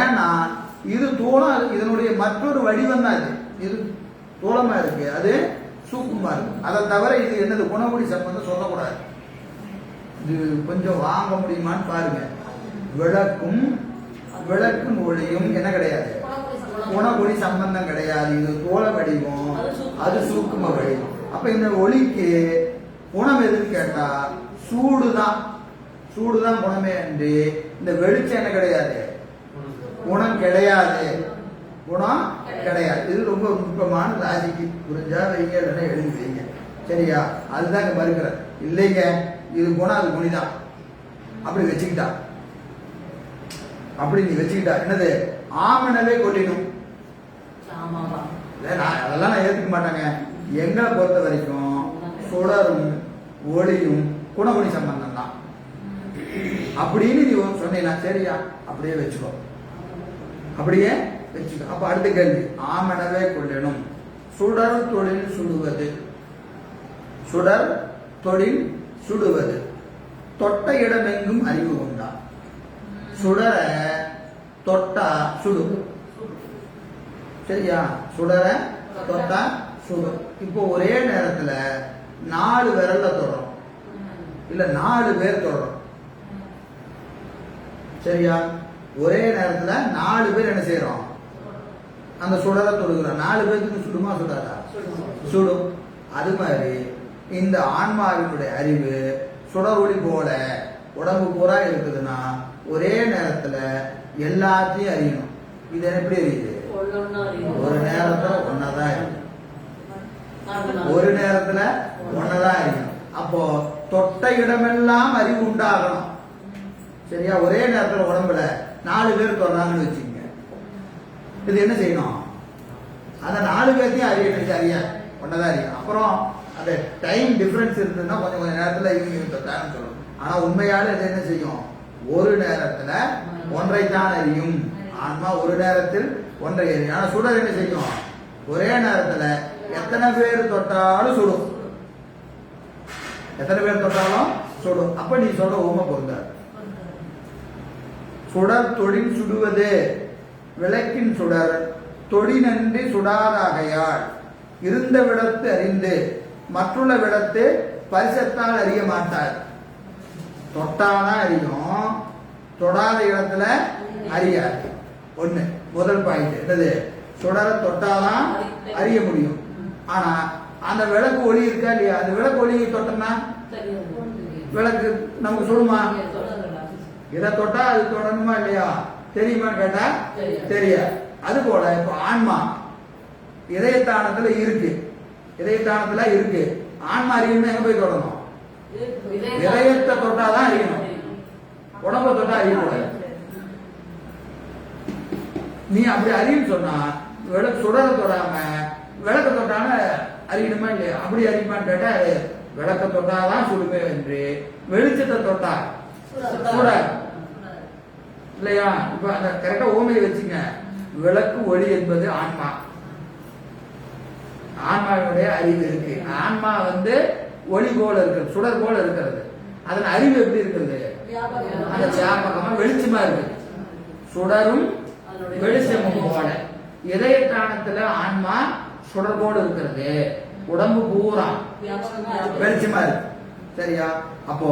ஏன்னா இது தூளம், இதனுடைய மற்றொரு வடிவம் தான். இது தூளமா இருக்கு, அது சூக்குமா இருக்கு. அதை தவிர இது என்னது குணகுணி சம்பந்தம் சொல்லக்கூடாது. இது கொஞ்சம் வாங்க முடியுமான்னு பாருங்க. விளக்கும் ஒளியும் என்ன கிடையாது? குணகுணி சம்பந்தம் கிடையாது. இது தோள வடிவம், அது சூக்கும வடிவம். அப்ப இந்த ஒளிக்கு குணம் எதுன்னு கேட்டா சூடுதான். சூடுதான் குணமே அன்று இந்த வெளிச்சம் என்ன கிடையாது, குணம் கிடையாது. குணம் கிடையாது. இது ரொம்ப நுட்பமான லாஜிக்கு. புரிஞ்சா வைங்க, இல்லைன்னா எழுதி வைங்க. சரியா? அதுதான் இங்க மறுக்கிற. இல்லைங்க, இது குணம், அது குணிதான். அப்படி வச்சுக்கிட்டா, அப்படி நீ வச்சுக்கிட்டா என்னது? ஆமனவே கொல்லிடும். அதெல்லாம் நான் ஏத்துக்க மாட்டேங்க. எங்களை பொறுத்த வரைக்கும் சுடரும் ஒளியும் குணகுணி சம்பந்தம் தான் அப்படின்னு நீ சொன்னீங்கன்னா சரியா? அப்படியே வச்சுக்கோ, அப்படியே வச்சுக்கோ. அப்ப அடுத்த கேள்வி, ஆமனவே கொள்ளணும். சுடர் தொழில் சுடுவது. சுடர் தொழில் சுடுவது. தொட்ட இடமெங்கும் அறிவு கொண்டா. சுடர தொட்டா சுடு. சரியா? சுடர தொட்டா சுடு. இப்போ ஒரே நேரத்துல 4 விரல்ல தொடரும், இல்ல 4 பேர் தொடரும். சரியா? ஒரே நேரத்துல 4 பேர் என்ன செய்யறோம்? அந்த சுடரை தொடுகிறோம். 4 பேருக்கு சுடுமா சுடாதா? சுடும். அது மாதிரி இந்த ஆன்மாவினுடைய அறிவு சுடர் ஒளி போல உடம்பு பூரா இருக்குதுன்னா ஒரே நேரத்துல எல்லாத்தையும் அறியணும். இது எப்படி அறியுது? ஒரு நேரத்துல ஒன்னதான் அறியும், ஒரு நேரத்துல ஒன்னதான் அறியணும். அப்போ தொட்ட இடமெல்லாம் அறிவு உண்டாகணும். சரியா? ஒரே நேரத்துல உடம்புல 4 பேர் தொடராங்கன்னு வச்சுக்கோங்க. இது என்ன செய்யணும்? அந்த 4 பேர்த்தையும் அறியணும். சரியா? ஒன்னதான் அறியும். அப்புறம் அந்த டைம் டிஃபரன்ஸ் இருந்ததுன்னா கொஞ்சம் நேரத்துல இவங்க தொட்டான்னு சொல்லணும். ஆனா உண்மையால இது என்ன செய்யும்? ஒரு நேரத்துல ஒன்றைத்தான் அறியும். ஆன்மா ஒரு நேரத்தில் ஒன்றை அறியும். ஆனா சுடர் என்ன செய்யும்? ஒரே நேரத்துல எத்தனை பேர் தொட்டாலும் சுடும், எத்தனை பேர் தொட்டாலும் சுடும். அப்ப நீ சொல்ற ஊமை பொருந்தாது. சுடர் தொழில் சுடுவது விளக்கின் சுடர் தொழினன்றி சுடாதாகையால் இருந்த விடத்து அறிந்து மற்றுள்ள விடத்து பரிசத்தால் அறிய மாட்டார். தொட்டாதான் அறியும், தொடாத இடத்துல அறியாது. ஒண்ணு முதல் பாயிண்ட் என்னது, சுடர தொட்டாதான் அறிய முடியும். ஆனா அந்த விளக்கு ஒளி இருக்கா இல்லையா, அந்த விளக்கு ஒளியை தொட்டோம்னா விளக்கு நமக்கு சொல்லுமா? இதை தொட்டா அது தொடணுமா இல்லையா, தெரியுமான்னு கேட்டா தெரியாது. அது போல இப்ப ஆன்மா இதயத்தானத்துல இருக்கு, இதயத்தானத்துல இருக்கு. ஆன்மா அறியணும் எங்க போய் தொடணும்? இதயத்தை தொட்டாதான் அறியணும், உடம்ப தொட்டா அறியக்கூடாது. நீ அப்படி அறியும் சொன்னா விளக்கு சுடர தொடாம விளக்க தொட்டான அறியணுமா இல்லையா? அப்படி அறியுமான்னு கேட்டா விளக்க தொட்டாதான் சுடுமே என்று வெளிச்சத்தை தொட்டா சுட இல்லையா? இப்ப அந்த கரெக்டா ஓமையை வச்சுங்க. விளக்கு ஒளி என்பது ஆன்மா, ஆன்மாவுடைய அறிவு இருக்கு. ஆன்மா ஒளி போல இருக்கிறது, சுடர் போல இருக்கிறது. அதன் அறிவு எப்படி இருக்கிறது? அந்த வியாபகமா வெளிச்சமா இருக்கு. சுடரும் வெளிச்சமும் போல இதயத்தானத்துல ஆன்மா சுடர் போல இருக்கிறது, உடம்பு பூரா வெளிச்சமா இருக்கு. சரியா? அப்போ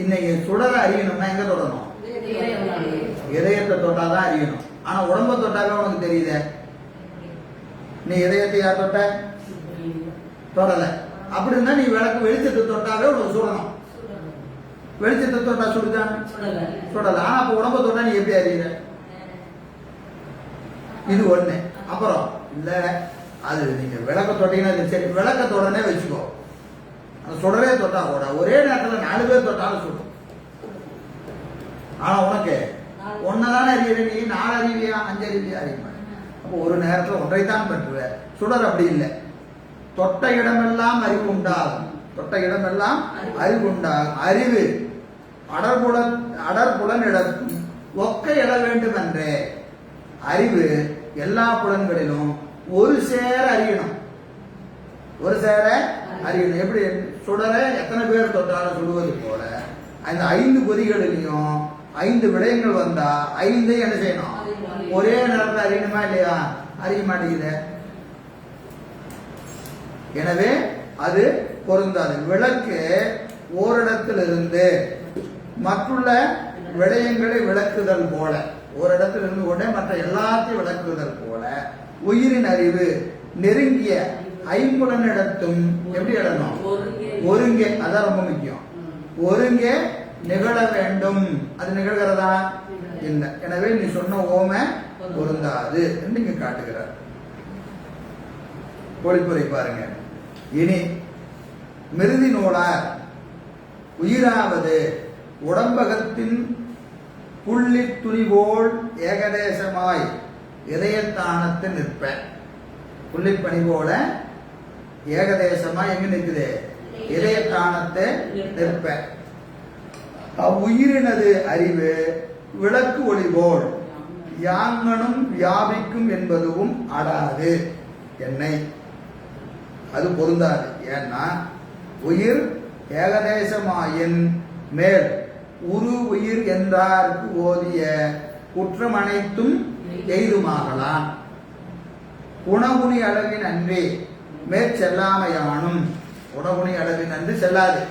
இன்னைக்கு சுடரை அறியணும்னா எங்க தொடரணும்? இதயத்தை தொட்டாதான் அறியணும். ஆனா உடம்ப தொட்டாவே உனக்கு தெரியுத, நீ இதயத்தை யார் தொட்ட? தொடல. அப்படின்னா நீ விளக்கு வெளிச்சத்தை தொட்டாவே உனக்கு சுடணும். வெளிச்சத்தை தொட்டா சுடுதான் சுடல. ஆனா அப்ப உடம்ப தொட்டா நீ எப்படி அறியுற? இது ஒண்ணு. அப்புறம் இல்ல அது நீங்க விளக்க தொட்டீங்கன்னா சரி, விளக்க தொடனே வச்சுக்கோ, அந்த சுடரே தொட்டா கூட ஒரே நேரத்துல 4 பேர் தொட்டாலும் சுடும். ஆனா உனக்கு ஒன்னதானே அறியுற, நீ 4 அறிவியா 5 அறிவியா அறிய. அப்போ ஒரு நேரத்துல ஒன்றைத்தான் பெற்றுவ. சுடர் அப்படி இல்லை, தொட்ட இடமெல்லாம் அறிவு உண்டாகும், தொட்ட இடமெல்லாம் அறிவு உண்டாகும். அறிவு அடர்புலன் இடக்கும் ஒக்க எழ வேண்டும் என்றே அறிவு எல்லா புலன்களிலும் ஒரு சேர அறியணும், ஒரு சேர அறியணும். எப்படி சுடரை எத்தனை பேர் தொட்டாலும் சுடுவது போல அந்த 5 பொறிகளிலையும் 5 விடயங்கள் வந்தா 5 என்ன செய்யணும்? ஒரே நேரத்தில் அறியணுமா இல்லையா? அறிய மாட்டேங்குது. எனவே அது பொருந்தாது. விளக்கு ஓரிடத்திலிருந்து மற்றுள்ள விடயங்களை விளக்குதல் போல, ஒரு இடத்துல இருந்து கொண்டே மற்ற எல்லாத்தையும் விளக்குதல் போல உயிரின் அறிவு நெருங்கிய ஐம்புலனிடத்தும் எப்படி இடணும்? ஒருங்கே. அதான் ரொம்ப முக்கியம். ஒருங்கே நிகழ வேண்டும். அது நிகழ்கிறதா? இல்லை. எனவே நீ சொன்ன ஓமை பொருந்தாது என்று இங்க காட்டுகிறார். பொழிப்புரை பாருங்க. இனி மிருதி நூலார் உயிராவது உடம்பகத்தின் புள்ளி துணிபோல் ஏகதேசமாய் இதயத்தானத்து நிற்ப. புள்ளிப்பணி போல ஏகதேசமா எங்க நிற்குது? இதயத்தானத்தை நிற்ப. அவ்வுயிரினது அறிவு விளக்கு ஒளி போல் யாங்கனும் வியாபிக்கும் என்பதுவும் அடாது என்னை. அது பொருந்தாது. ஏன்னா உயிர் ஏகதேசமாயின் மேல் உரு உயிர் என்றார்க்கு ஓதிய குற்றம் அனைத்தும் எய்துமாகலாம். குணகுணி அளவின் அன்றே மேற்செல்லாமையானும். குணகுணி அளவின் அன்று செல்லாது.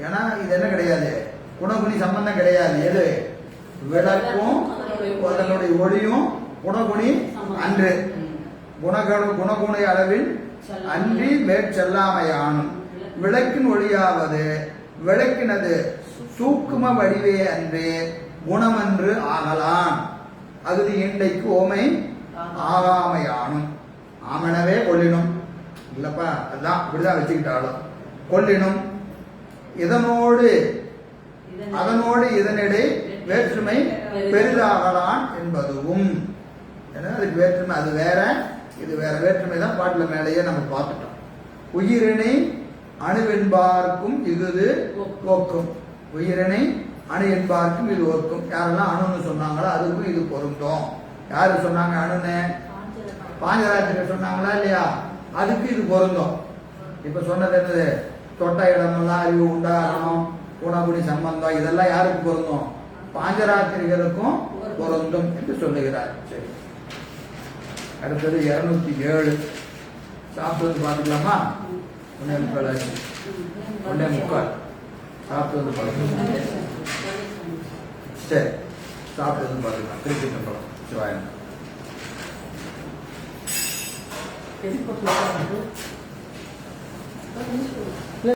ஏன்னா இது என்ன கிடையாது? குணகுணி சம்பந்தம் கிடையாது. எது? விளக்கும் அதனுடைய ஒளியும் குணகுணி அன்று. குணகுணி அளவில் அன்றி மேற்செல்லாமையானும். விளக்கின் ஒளியாவது விளக்கினது சூக்கும வடிவே அன்றே குணமன்று ஆகலாம். அகுதி இண்டைக்கு ஓமை ஆகாமையானும். ஆமனவே கொள்ளினும். இல்லப்பா அதுதான் இப்படிதான் வச்சுக்கிட்டாலும் கொள்ளினும். இதனோடு அதனோடு இதனிடை வேற்றுமை பெரிதாகலாம் என்பதுவும். அதுக்கு வேற்றுமை அது வேற, இது வேற. வேற்றுமை தான் பாட்டுல மேலேயே நம்ம பார்த்துட்டோம். உயிரினை அணுவென்பார்க்கும் இது ஒக்கும். உயிரினை அணு என்பார்க்கும் இது ஒக்கும். யாரெல்லாம் அணுன்னு சொன்னாங்களோ அதுக்கும் இது பொருந்தும். யாரு சொன்னாங்க அணுன்னு? பாஞ்சராத்திரி சொன்னாங்களா இல்லையா? அதுக்கு இது பொருந்தும். இப்ப சொன்னது என்னது? தொட்ட இடமெல்லாம் அறிவு உண்டாகணும், குணகுணி சம்பந்தம், இதெல்லாம் யாருக்கு பொருந்தும்? பாஞ்சராத்திரிகளுக்கும் பொருந்தும் என்று சொல்லுகிறார். சரி, அடுத்தது 207 சாப்பிட்டு பார்த்துக்கலாமா? 1:45 1:45 சாப்பிட்டு பார்த்துக்கலாம். சரி, சாப்பிட்டு பார்த்துக்கலாம். திருப்பி பழம் சிவாயன் பெரிய